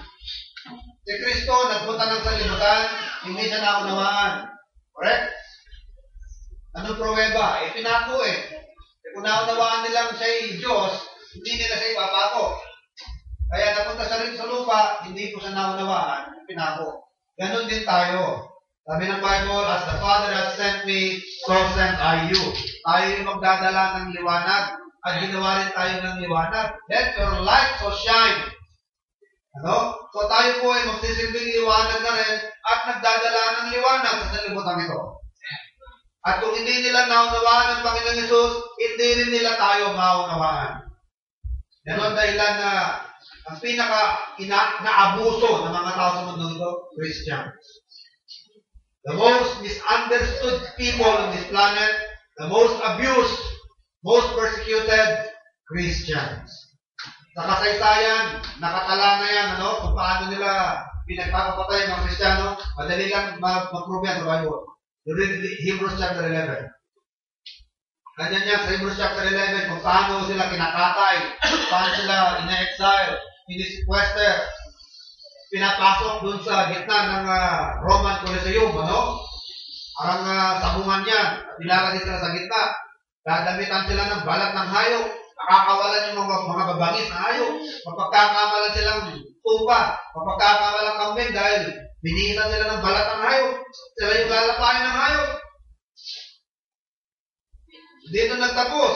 Si Kristo nagpunta ng sanlibutan, hindi siya naunawaan. Correct? Anong pruweba? Pinako kung naunawaan nilang siya'y Diyos, hindi nila siya ipapako. Kaya napunta siya rin sa lupa, hindi ko siya naunawaan, pinako. Ganon din tayo. Sabi ng Bible, as the Father has sent me, so sent I you. Tayo yung magdadala ng liwanag at ginawa rin tayo ng liwanag. Let your light so shine. Ano? So tayo po ay magsisilbing liwanag na rin at nagdadala ng liwanag sa sanlibutan ito. At kung hindi nila naunawaan ng Panginoong Hesus, hindi rin nila tayo maunawaan. Yan ang dahilan na ang pinaka-naabuso ng mga tao sa mundo ito, Christians. The most misunderstood people on this planet, the most abused, most persecuted, Christians. Sa kasaysayan, nakatala na yan, ano, kung paano nila pinagpapapatay ang mga Kristiyano, madali lang mag-prove yan sa Bible. Read Hebrews chapter 11. Ganyan yan sa Hebrews chapter 11, kung paano sila kinakatay, paano sila ina-exile, ini-sequester, pinapasok dun sa gitna ng Roman Colosseum, ano? Parang sabungan yan. Nilalagay sila sa gitna. Dadamitan sila ng balat ng hayop. Nakakawalan yung mga babangis na hayop. Mapagkakamalan silang tupa. Mapagkakamalan kambing dahil binihitan sila ng balat ng hayop. Sila yung lalapain ng hayop. Dito nagtapos.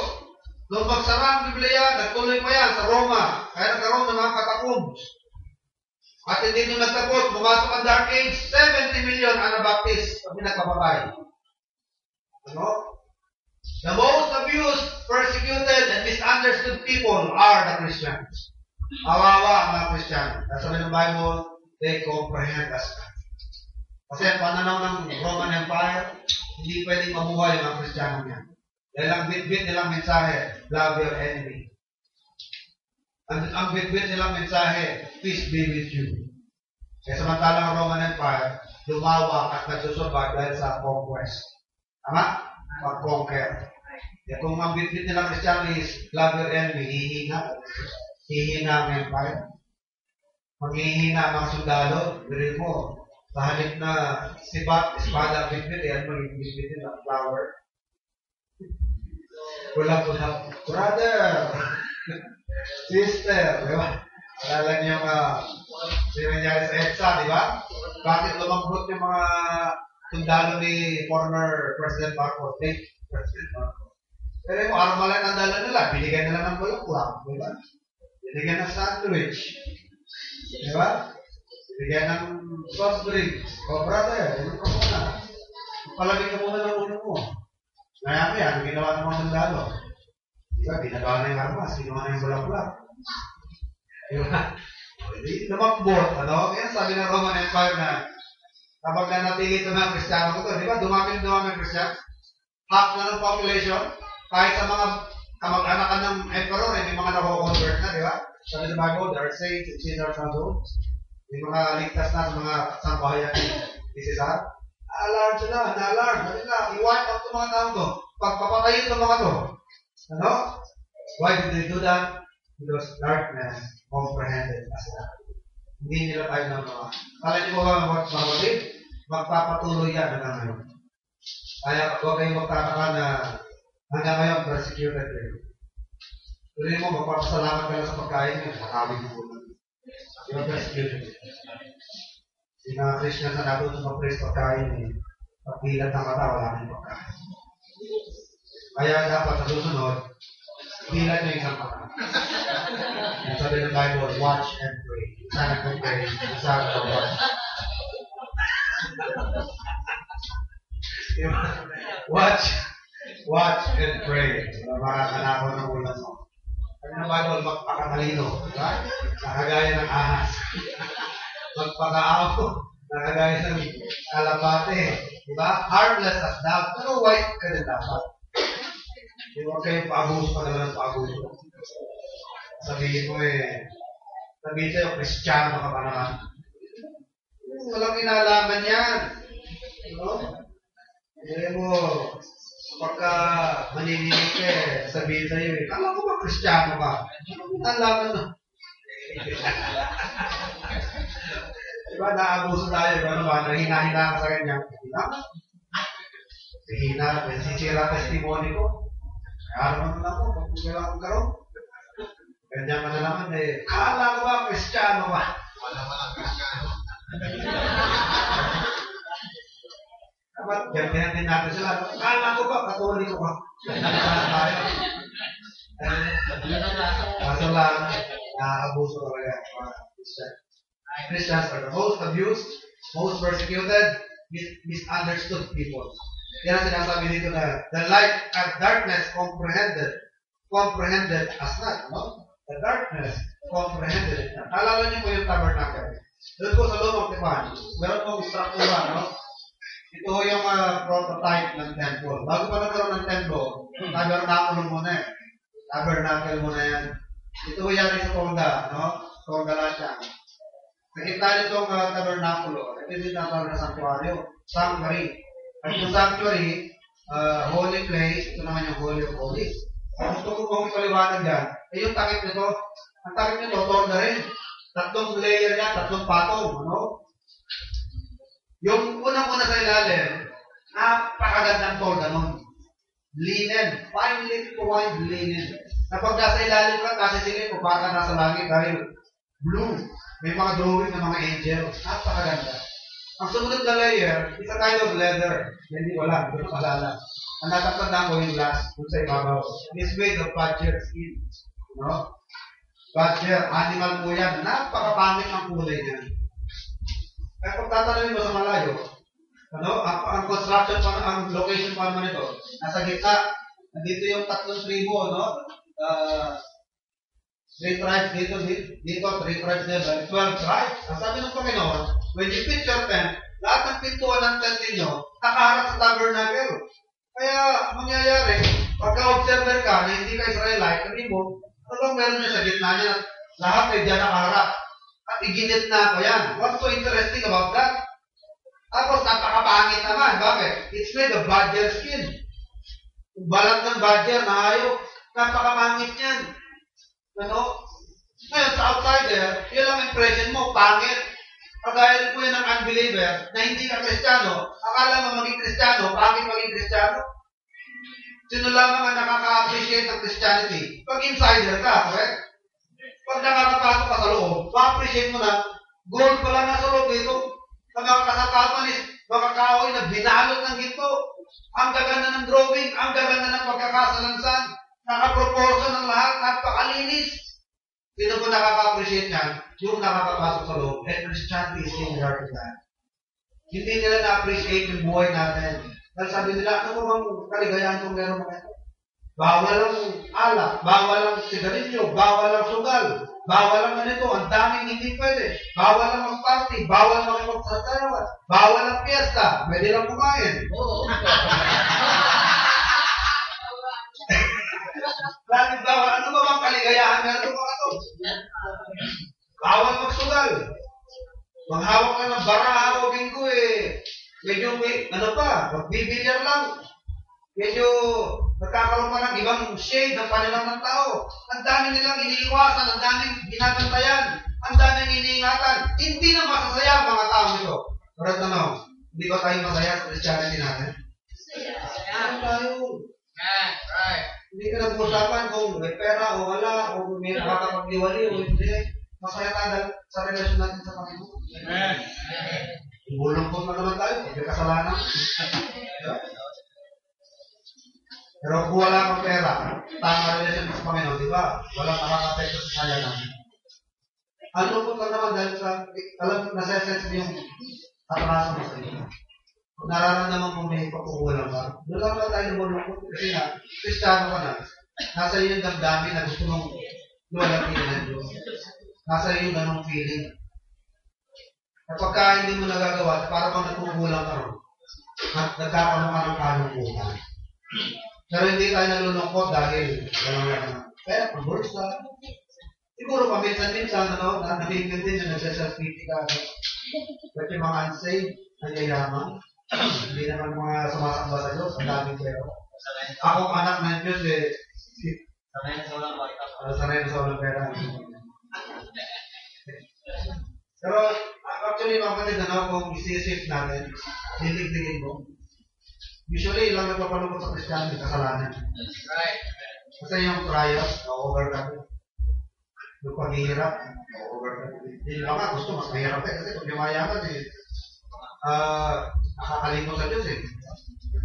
Nung magsara ang Biblia, nagtuloy pa yan sa Roma. Kaya nagkaroon ng mga catacombs. At hindi nung nagtapos, pumasok ang Dark Age, 70 million Anabaptists ang pinagpapatay. Ano? The most abused, persecuted, and misunderstood people are the Christians. Awawa ang mga Kristiyano. Sabi ng Bible, they comprehend us. Kasi ang pananaw ng Roman Empire, hindi pwedeng mabuhay ang mga Kristiyano niya. Dahil ang bit-bit nilang mensahe, love your enemy. Ang bit-bit nilang mensahe, peace be with you. Kaya samantalang ang Roman Empire, lumawa at nagsusurvive dahil sa conquest. Tama? Pag-conquer. Kaya kung ang bit-bit nilang Kristiyano is love your enemy, hihina. Hihina ang empire. Maghihina ang mga sundalo. Birin mo, sa halip na espada ang bit-bit, yan magiging bit-bit nila, flower. Pula-pula. Brother! Sister, di ba? Alala niyo sinanyari sa EDSA, di ba? Bakit lumambot yung mga sundalo ni former President Marcos, late President Marcos? Pero yung armalan ang dala nila, binigyan nila ng bulaklak, di ba? Binigyan ng sandwich, di ba? Binigyan ng soft drinks. O brother, yun ka muna. Palagay ka muna ng ulo mo. Kaya yan, ginawa ng mga sundalo. Diba, binagawa na yung armas, ginawa na yung bulaklak. Diba? Hindi lumambot, ano? Kaya sabi ng Roman Empire na kapag nanatili ito ng Kristiyano ko ito, di ba? Dumami ang Kristiyano. Half na ng population, kahit sa mga kamag-anakan ng emperor, may mga nako-convert na, di ba? Sabi ng Bible, there are saints in Caesar's household. May mga ligtas na sa mga sambahayan ni Caesar. Na-alarm sila, na-alarm. I-wipe out itong mga tao to. Pagpapatayin itong mga to. Ano? Why did they do that? Because darkness comprehended as that. Hindi nila tayo na mga. Kala niyo ba mga kapatid? Magpapatuloy yan hanggang ngayon. Kaya huwag kayong magtataka na hanggang ngayon persecuted kayo. Tuloy mo, magpapasalamat ka lang sa pagkain niyo. Makawin mo po. You're persecuted. Yung mga Christians na natuto mag-praise pagkain pagpilat ng kata, wala nang pagkain. Kaya dapat sa susunod, pilat nyo isang kata. Yung sabi ng Bible, watch and pray. Sana kong pray, sana kong watch. Watch and pray. Para kanako ng ulan mo. Sabi ng Bible, magpakatalino. Diba? Nakagaya ng ahas. Magpakaapo. Nakagaya ng alabate. Diba? Harmless as dove. Pero white ka rin dapat. Huwag kayong paabuso pa naman ng paabuso. Sabihin mo sabihin sa'yo, Kristiyano ka pa naman. Walang inalaman yan. No? Sabihin mo, pagka manininig sabihin sa'yo, kala ko ba Kristiyano ka? Anong inalaman na? Diba, naabuso tayo. Ano ba? Nahina-hina ka sa kanya. Hina, sisira testimony ko. Kaya naman ako, pag kailangan karoon. Ganyan ka na naman kala ko ba, Kristiyano ba? Wala pa lang Kristiyano. Kaya din natin sila. Kala ko ba, katuloy ko ba? Tayo. Kaso lang, naabuso talaga. Christians are the most abused, most persecuted, misunderstood people. Yan ang sinasabi dito na the light and darkness comprehended as not, no? The darkness comprehended it. Alala niyo po yung tabernacle. Doon po sa loob ng Tipan, meron pong struktura, no? Ito yung prototype ng temple. Bago pa nagkaroon ng temple, tabernacle muna eh. Tabernacle muna yan. Ito yan sa Tonga, no? Tonga lang siya. Nakita niyo itong tabernacle. Ito yung tinatawag na sanctuary. At yung sanctuary, holy place, ito naman yung holy of holies. Gusto ko pong ipaliwanag yan. Yung takip nito, ang takip nito, Tonga rin. 3 layer yan, 3 patong, ano? Yung unang-una sa ilalim, napakagandang Tonga nun. Linen, finely white linen. Kapag nasa ilalim ka, kasi silip mo, baka nasa langit dahil blue. May mga drawing ng mga angels. Napakaganda. Ang sumunod na layer, is a kind of leather. Hindi ko lang, hindi ko malala. Ang natatandaan ko yung last, kung sa ibabaw. This made of badger skin. No? Badger, animal po yan. Napakapangit ang kulay niya. Kaya kung tatanungin mo sa malayo, ano, ang construction pa, ang location pa naman ito, nasa gitna, nandito yung 3 tribo, no? 3 tribes dito, 3 tribes dito, 12 tribes. Ang sabi ng Panginoon, when you pitch your tent, lahat ng pintuan ng tent ninyo, nakaharap sa tabernacle. Kaya, mangyayari, pagka-observer ka na hindi ka Israelite, sabi mo, ano bang meron nyo sa gitna niya? Lahat ay dyan nakaharap. At iginit na ako yan. What's so interesting about that? Tapos, napakapangit naman. Bakit? It's made of badger skin. Yung balat ng badger na hayop, napakapangit yan. Ano? Ngayon, sa outsider, yun ang impression mo, pangit. Kagaya po yan ng unbeliever na hindi ka Kristiyano, akala mo maging Kristiyano, pangit maging Kristiyano. Sino lamang ang nakaka-appreciate ng Christianity? Pag insider ka, correct? Pag nakakapasok ka sa loob, ma-appreciate mo na, gold pala nasa loob dito. Ang mga kasapatan is mga kahoy na binalot ng ginto. Ang gaganda ng drawing, ang gaganda ng pagkakasalansan, nakaproportion ng lahat, napakalinis. Sino po nakaka-appreciate yan? Yung nakakapasok sa loob. And Christianity is similar to that. Hindi nila na-appreciate yung buhay natin. Dahil sabi nila, ano bang kaligayahan kung meron mo ito? Bawal ang alak, bawal ang sigarilyo, bawal ang sugal, bawal ang ganito, ang daming hindi pwede. Bawal ang mag-party, bawal makipagsasayawan, bawal ang fiesta, pwede lang kumain. Bakit bawal? Ano ba bang kaligayahan meron mo ito? Bawal magsugal. Maghawak ka ng baraha o binggo eh. Medyo may, ano pa, magbibilyar lang. Medyo nagkakaroon pa ng ibang shade ng panilang ng tao. Ang dami nilang iniiwasan, ang daming ginagantayan, ang daming iniingatan. Hindi na masasaya ang mga tao nito. Pero ano, hindi ba tayo masaya sa Christianity natin? Masaya tayo. Right. Hindi ka nag-usapan kung may pera o wala, o may nakakapag-iwali o hindi. Masaya tayo sa relasyon natin sa Panginoon. Amen. Bulong-bulong na naman tayo, hindi kasalanan. Pero kung wala kang pera, tama relasyon sa Panginoon, di ba? Walang nakakapekto sa saya namin. Ano po ka naman dahil sa, alam, nasa-sense mo yung atraso mo sa iyo. Kung nararamdaman mo may pagkukulang ka, doon lang ba tayo lumulungkot? Kasi nga, Kristiyano ka na, nasa iyo yung damdamin na gusto mong luwalagin ng Diyos. Nasa iyo yung ganong feeling. At pagka hindi mo nagagawa, para bang nagkukulang ka ron, at nagkakaroon ka ng kalungkutan. Pero hindi tayo nalulungkot dahil gano'n lang. Kaya pang bursa. Siguro paminsan-minsan, nabigyan din na nagsasalpiti ka. But yung mga unsaved, nangyayamang, hindi naman mga sumasamba sa Diyos, ang daming pero. Akong anak ng Diyos sanay na sa walang pera. Pero actually, mga kapatid, kung isi-shift natin, dilig-digin mo, usually, ilang nagpapalungkot sa Christianity, kasalanan. Right. Kasi yung trials, na-overcome. Yung paghihirap, na-overcome. Hindi lang nga, gusto mas mahirap kasi pag lumayaman nakakalimot sa Diyos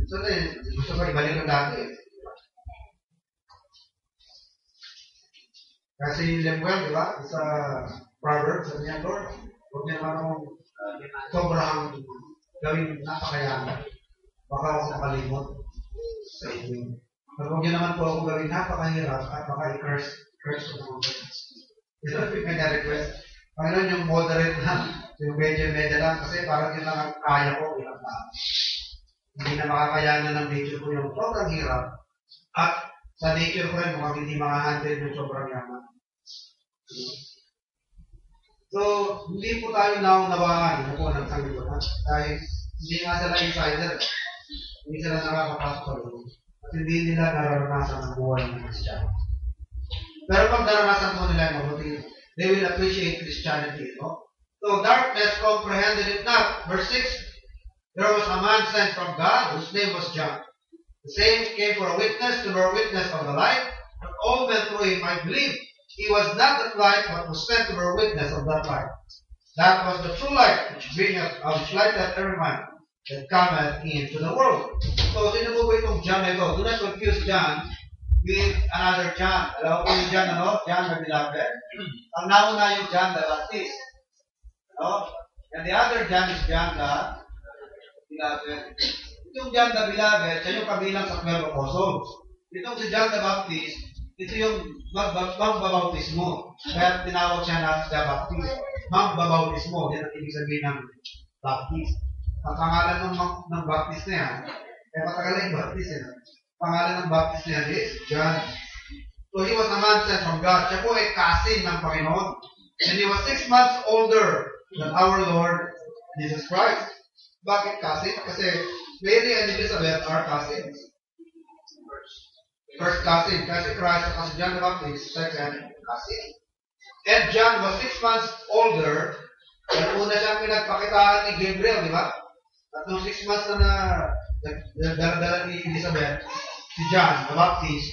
So, gusto ko ibalik ang dati. Kasi Lemuel, di ba? Sa Proverbs, sabi niya, Lord, huwag niya naman akong sobrang gawing napakayaman. Baka ako makalimot sa inyo. Pero huwag niyo naman po ako gawing napakahirap at baka i-curse ko naman po. Ito yung pinag-request. Panginoon yung moderate lang, yung medyo lang, kasi parang yun lang ang kaya ko bilang tao. Hindi na makakayanan ng nature ko yung sobrang hirap. At sa nature ko rin, mukhang hindi makahandle yung sobrang yaman. So, hindi po tayo naunawaan po ng sanglibutan. Dahil hindi nga sila insider. Hindi sila nakakapasok sa loob. At hindi nila nararanasan ang buhay ng Kristiyano. Pero pag naranasan mo nila yung mabuti, they will appreciate Christianity. No? So, darkness comprehended it not. Verse 6, there was a man sent from God whose name was John. The same came for a witness to bear witness of the light, that all men through him might believe. He was not that light, but was sent to bear witness of that light. That was the true light, which lighteth every man that cometh into the world. So, sino po ba itong John na ito? Do not confuse John with another John. Alam po yung John, John the Beloved. Ang nauna yung John the Baptist. And the other John is John the Beloved. Itong John the Beloved, siya yung kabilang sa 12 apostles. Itong si John the Baptist, ito yung magbabautismo. Kaya tinawag siya na the Baptist. Magbabautismo. Yan ang ibig sabihin ng Baptist. Ang pangalan ng Baptist na yan, kaya matagal na yung Baptist yan. Pangalan ng Baptist na yan is John. So he was a man sent from God. Siya po ay cousin ng Panginoon. And he was 6 months older than our Lord Jesus Christ. Bakit cousin? Kasi Mary and Elizabeth are cousins. First cousin, kasi Christ at si John the Baptist, second cousin. And John was 6 months older. At una siyang pinagpakitaan ni Gabriel, di ba? At nung 6 months na dala ni Elizabeth, si John the Baptist,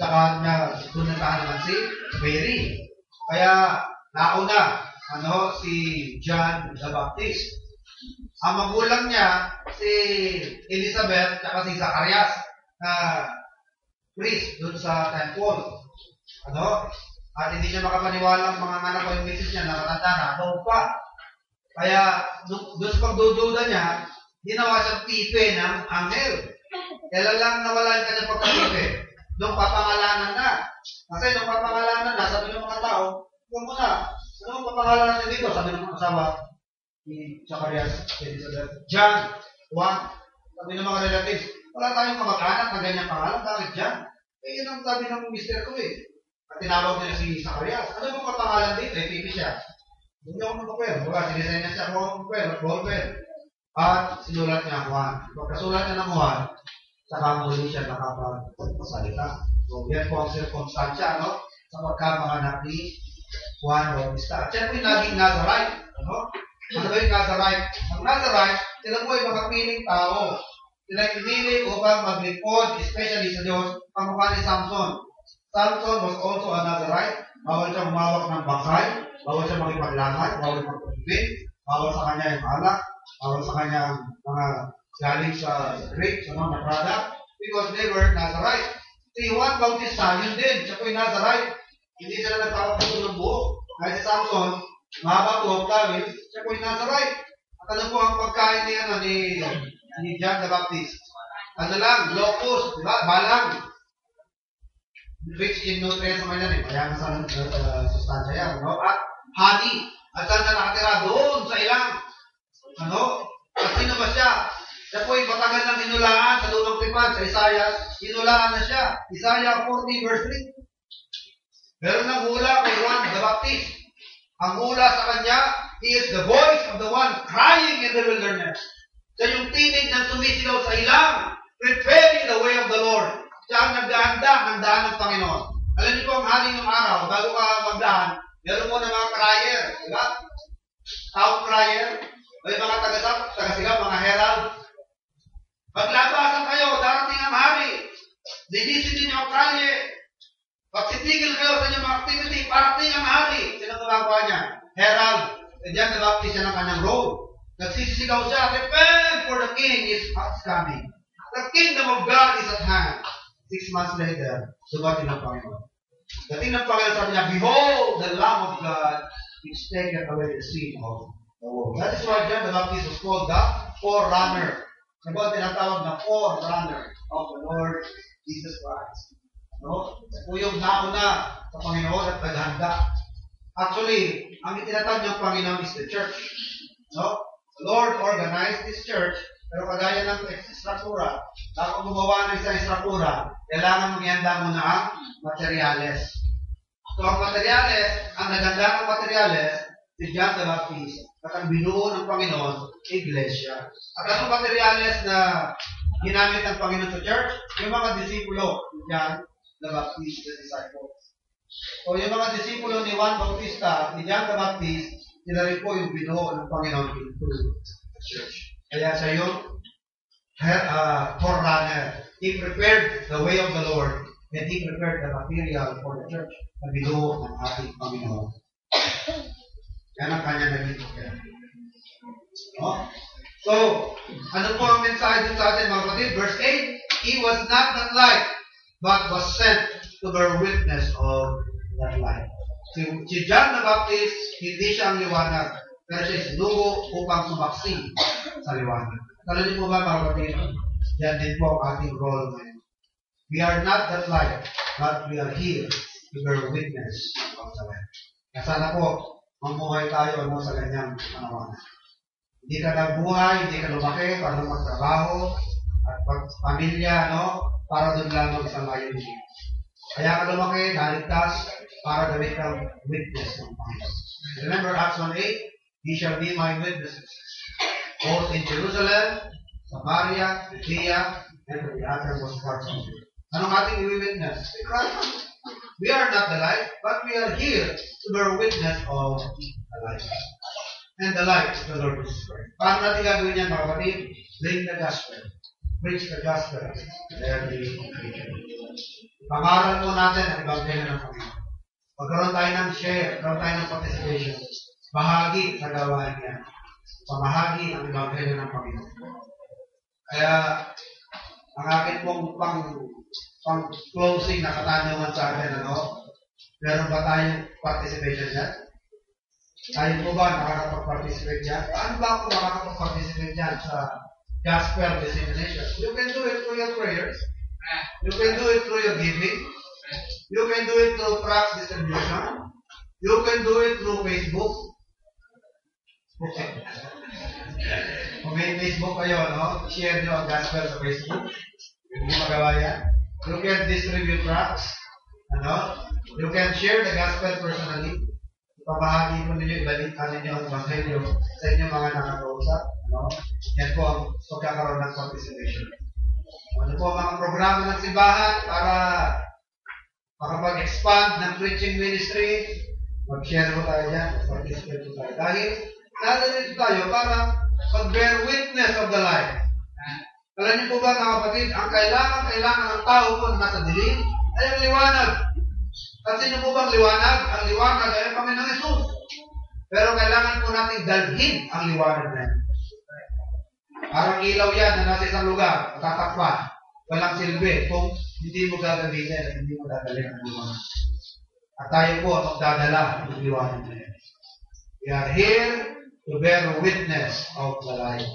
saka niya tunatahan naman si Mary. Kaya nauna, si John the Baptist. Ang magulang niya, si Elizabeth, saka si Zacarias, na priest doon sa temple. At hindi siya makapaniwala ang mga anak ko yung misis niya na matanda na, noon pa. Kaya doon sa pagdududa niya, ginawa siyang pipe ng anghel. Kailan lang nawala yung kanyang pagkapipe? Nung papangalanan na. Kasi nung papangalanan na, sabi ng mga tao, huwag mo na. Anong papangalanan niya dito? Sabi ng mga asawa, ni Zacarias, Elizabeth, John, Juan. Sabi ng mga relatives, wala tayong kamag-anak na ganyang pangalan. Bakit John? Yun ang sabi ng mister ko At tinawag nila si Zacarias. Ano bang kapangalan dito? Pipi siya. Hindi ako ng papel. Sinisay na siya ako ng papel. At sinulat niya Juan. Pagkasulat niya ng Juan, saka muli siya nakapagsalita. So, yan po ang circumstansya, sa pagkamanganak ni Juan Bautista. At siya po yung naging Nazarite. Ano ba yung Nazarite? Ang Nazarite, sila po ay makapiling tao. Sila pinili upang maglipod, especially sa Diyos, pamukha ni Samson. Samson was also a Nazarite. Bawal siya humawak ng bangkay, bawal siya makipaglangay, bawal magpapibig, bawal sa kanya yung alak, bawal sa kanya ang mga galing sa grapes, na product, because they were Nazarite. Si Juan Bautista, yun din, siya po yung Nazarite. Hindi sila nagpapaputo ng buhok. Kaya si Samson, mahaba buhok tawil, siya po yung Nazarite. At ano po ang pagkain ni John the Baptist? Ano lang, locust, diba? Balang. Rich in nutrients naman yan Kaya sa sustansya yan. At honey. At saan na nakatira? Doon sa ilang. At sino ba siya? Siya po ay matagal ng hinulaan sa lumang tipan, sa Isaiah. Hinulaan na siya. Isaiah 40 verse 3. Meron ng hula kay Juan the Baptist. Ang hula sa kanya, he is the voice of the one crying in the wilderness. Siya yung tinig ng tumisigaw sa ilang, preparing the way of the Lord. Siya ang nagdahanda ng daan ng Panginoon. Alam niyo po, ang haling ng araw, bago ka magdaan, meron mo na mga crier, diba? Town crier, may mga tagasigaw, mga herald. Paglabasan kayo, darating ang hari. Linisin niyo ang kalye. Pagsitigil kayo sa inyong activity, parating ang hari. Sino gumagawa niya? Herald. E diyan, nabaptis siya ng kanyang robe. Nagsisisigaw siya, repent for the king is coming. the kingdom of God is at hand. 6 months later, dumating ang Panginoon. Dating ng Panginoon, sabi niya, behold, the Lamb of God which taketh away the sin of the world. That is why John the Baptist was called the forerunner. Sabi ang tinatawag na forerunner of the Lord Jesus Christ. No? Ito yung nauna sa Panginoon at naghanda. Actually, ang itinatag ng Panginoon is the church. No? The Lord organized this church, pero kagaya ng struktura, bago gumawa ng isang struktura, kailangan magyanda muna ang materyales. So, ang materyales, ang naganda ng materyales, si John the Baptist, at ang binuo ng Panginoon, Iglesia. At ang materyales na ginamit ng Panginoon sa church, yung mga disipulo, John the Baptist, the disciples. So, yung mga disipulo ni Juan Bautista, ni John the Baptist, sila rin po yung binuo ng Panginoon into the church. Kaya siya yung forerunner. He prepared the way of the Lord, and He prepared the material for the church na binuo ng ating Panginoon. Yan ang kanya naging prepared. No? So, ano po ang mensahe dun sa atin, mga kapatid? Verse 8, He was not that light, but was sent to bear witness of that light. Si John the Baptist, hindi siya ang liwanag, pero siya sinugo upang sumaksi sa liwanag. Alam niyo po ba, mga kapatid? Yan din po ang ating role ngayon. We are not that light, but we are here to bear witness of the light. Kaya sana po, mamuhay tayo sa ganyang panawanan. Hindi ka nagbuhay, hindi ka lumaki para magtrabaho at pamilya, para doon lang isang layunin. Kaya ka lumaki, naligtas, para gawin kang witness ng Panginoon. Remember Acts 1:8, Ye shall be my witnesses, both in Jerusalem, Samaria, Judea, and to the uttermost parts of the earth. Anong ating i-witness? We are not the light, but we are here to bear witness of the light. And the light is the Lord Jesus Christ. Paano natin gagawin yan, mga kapatid? Bring the gospel. Preach the gospel. Every creature. Pangaral po natin ang Ebanghelyo ng Panginoon. Magkaroon tayo ng share, magkaroon tayo ng participation. Bahagi sa gawain niya. Pamahagi ang Ebanghelyo ng Panginoon. Kaya, ang akin pong pang-closing na katanungan sa akin, meron ba tayong participation dyan? Tayo po ba nakakapag-participate dyan? Paano ba ako makakapag-participate dyan sa gospel dissemination? You can do it through your prayers. You can do it through your giving. You can do it through tracts distribution. You can do it through Facebook. Kung may Facebook kayo, share nyo ang gospel sa Facebook. Hindi magawa yan. You can distribute tracts. You can share the gospel personally. Pamahagi po ninyo, ibalikan ninyo ang Ebanghelyo sa inyong mga nakakausap. Yan po ang pagkakaroon ng participation. Ano po ang mga programa ng simbahan para makapag-expand ng preaching ministry? Mag-share po tayo dyan, mag-participate po tayo. Dahil nandito tayo para mag-bear witness of the light. Alam niyo po ba, mga kapatid, ang kailangan ng tao po na nasa dilim ay ang liwanag. At sino po bang liwanag? Ang liwanag ay ang Panginoon Hesus. Pero kailangan po natin dalhin ang liwanag na yan. Parang ilaw yan na nasa isang lugar, tatakpan. Walang silbi kung hindi mo gagamitin, hindi mo dadalhin ang liwanag. At tayo po ang magdadala ng liwanag na yan. We are here to bear witness of the light.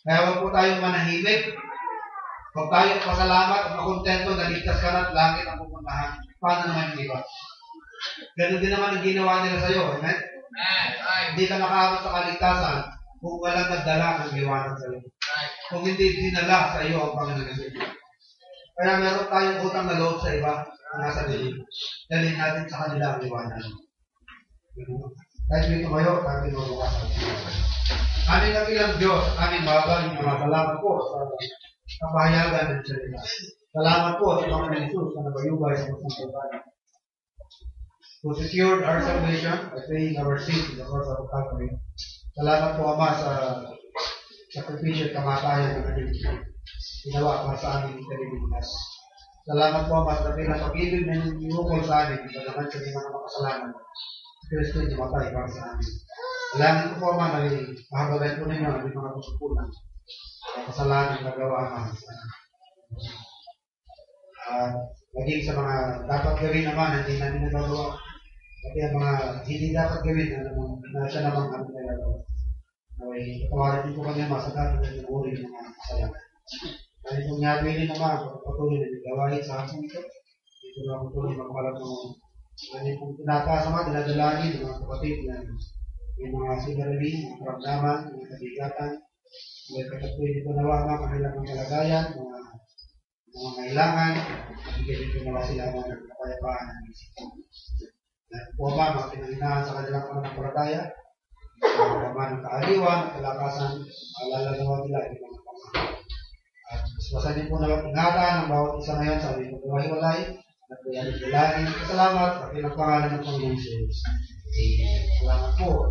Kaya huwag po tayong manahimik. Huwag tayong pasalamat at makontento na ligtas ka na at langit ang pupuntahan. Paano naman yung iba? Ganun din naman ang ginawa nila sa iyo. Amen? Hindi ka makaabot sa kaligtasan kung walang nagdala ng liwanag sa iyo. Kung hindi dinala sa iyo ang Panginoon Hesus. Kaya meron tayong utang na loob sa iba na nasa dilim. Dalhin natin sa kanila ang liwanag. Kahit dito kayo, ating mabukasan. Aming nakilang Diyos, aming maraming mga salamat po sa kapahayagan ng salita. Salamat po sa Panginoon Hesus na nabayubay sa masang bayan. Who secured our salvation by paying our sins in the cross of Calvary. Salamat po, Ama, sa sakripisyo at kamatayan ng ating ginawa para sa aming piniligtas. Salamat po, Ama, sa dakilang pag-ibig na inukol sa amin sa laman sa mga makasalanan. Kristo yung matay para sa amin. Salamat po, Ama, na mahabagay po ninyo ang mga kusupunan. Kasalanan na gawa, Ama. Maging sa mga dapat gawin naman, hindi namin nagagawa. Pati ang mga hindi dapat gawin, na siya naman kami nagagawa. Okay, patawarin din po kami masagat at naguri ng mga kasalanan. Dahil kung niyagawin naman, patuloy na nagawain sa akin ito, dito na patuloy magkakalap ng kung tinakasama, dinadalangin ng mga kapatid na yung mga sigarilin, mga karamdaman, mga kabigatan, may katatuloy dito nawa ang kanilang mga kalagayan, mga kailangan, at bigyan dito nawa sila ng kapayapaan ng isip. Dahil po ba, mga pinanginahan sa kanilang pananampalataya, mga ng kaaliwan, kalakasan, alala nawa nila, yung mga pangalaman. At basta din po na ingatan ng bawat isa ngayon sa aming pagkawahiwalay, at kaya nagdalangin. Salamat at ilang pangalan ng Panginoon Jesus. Salamat po.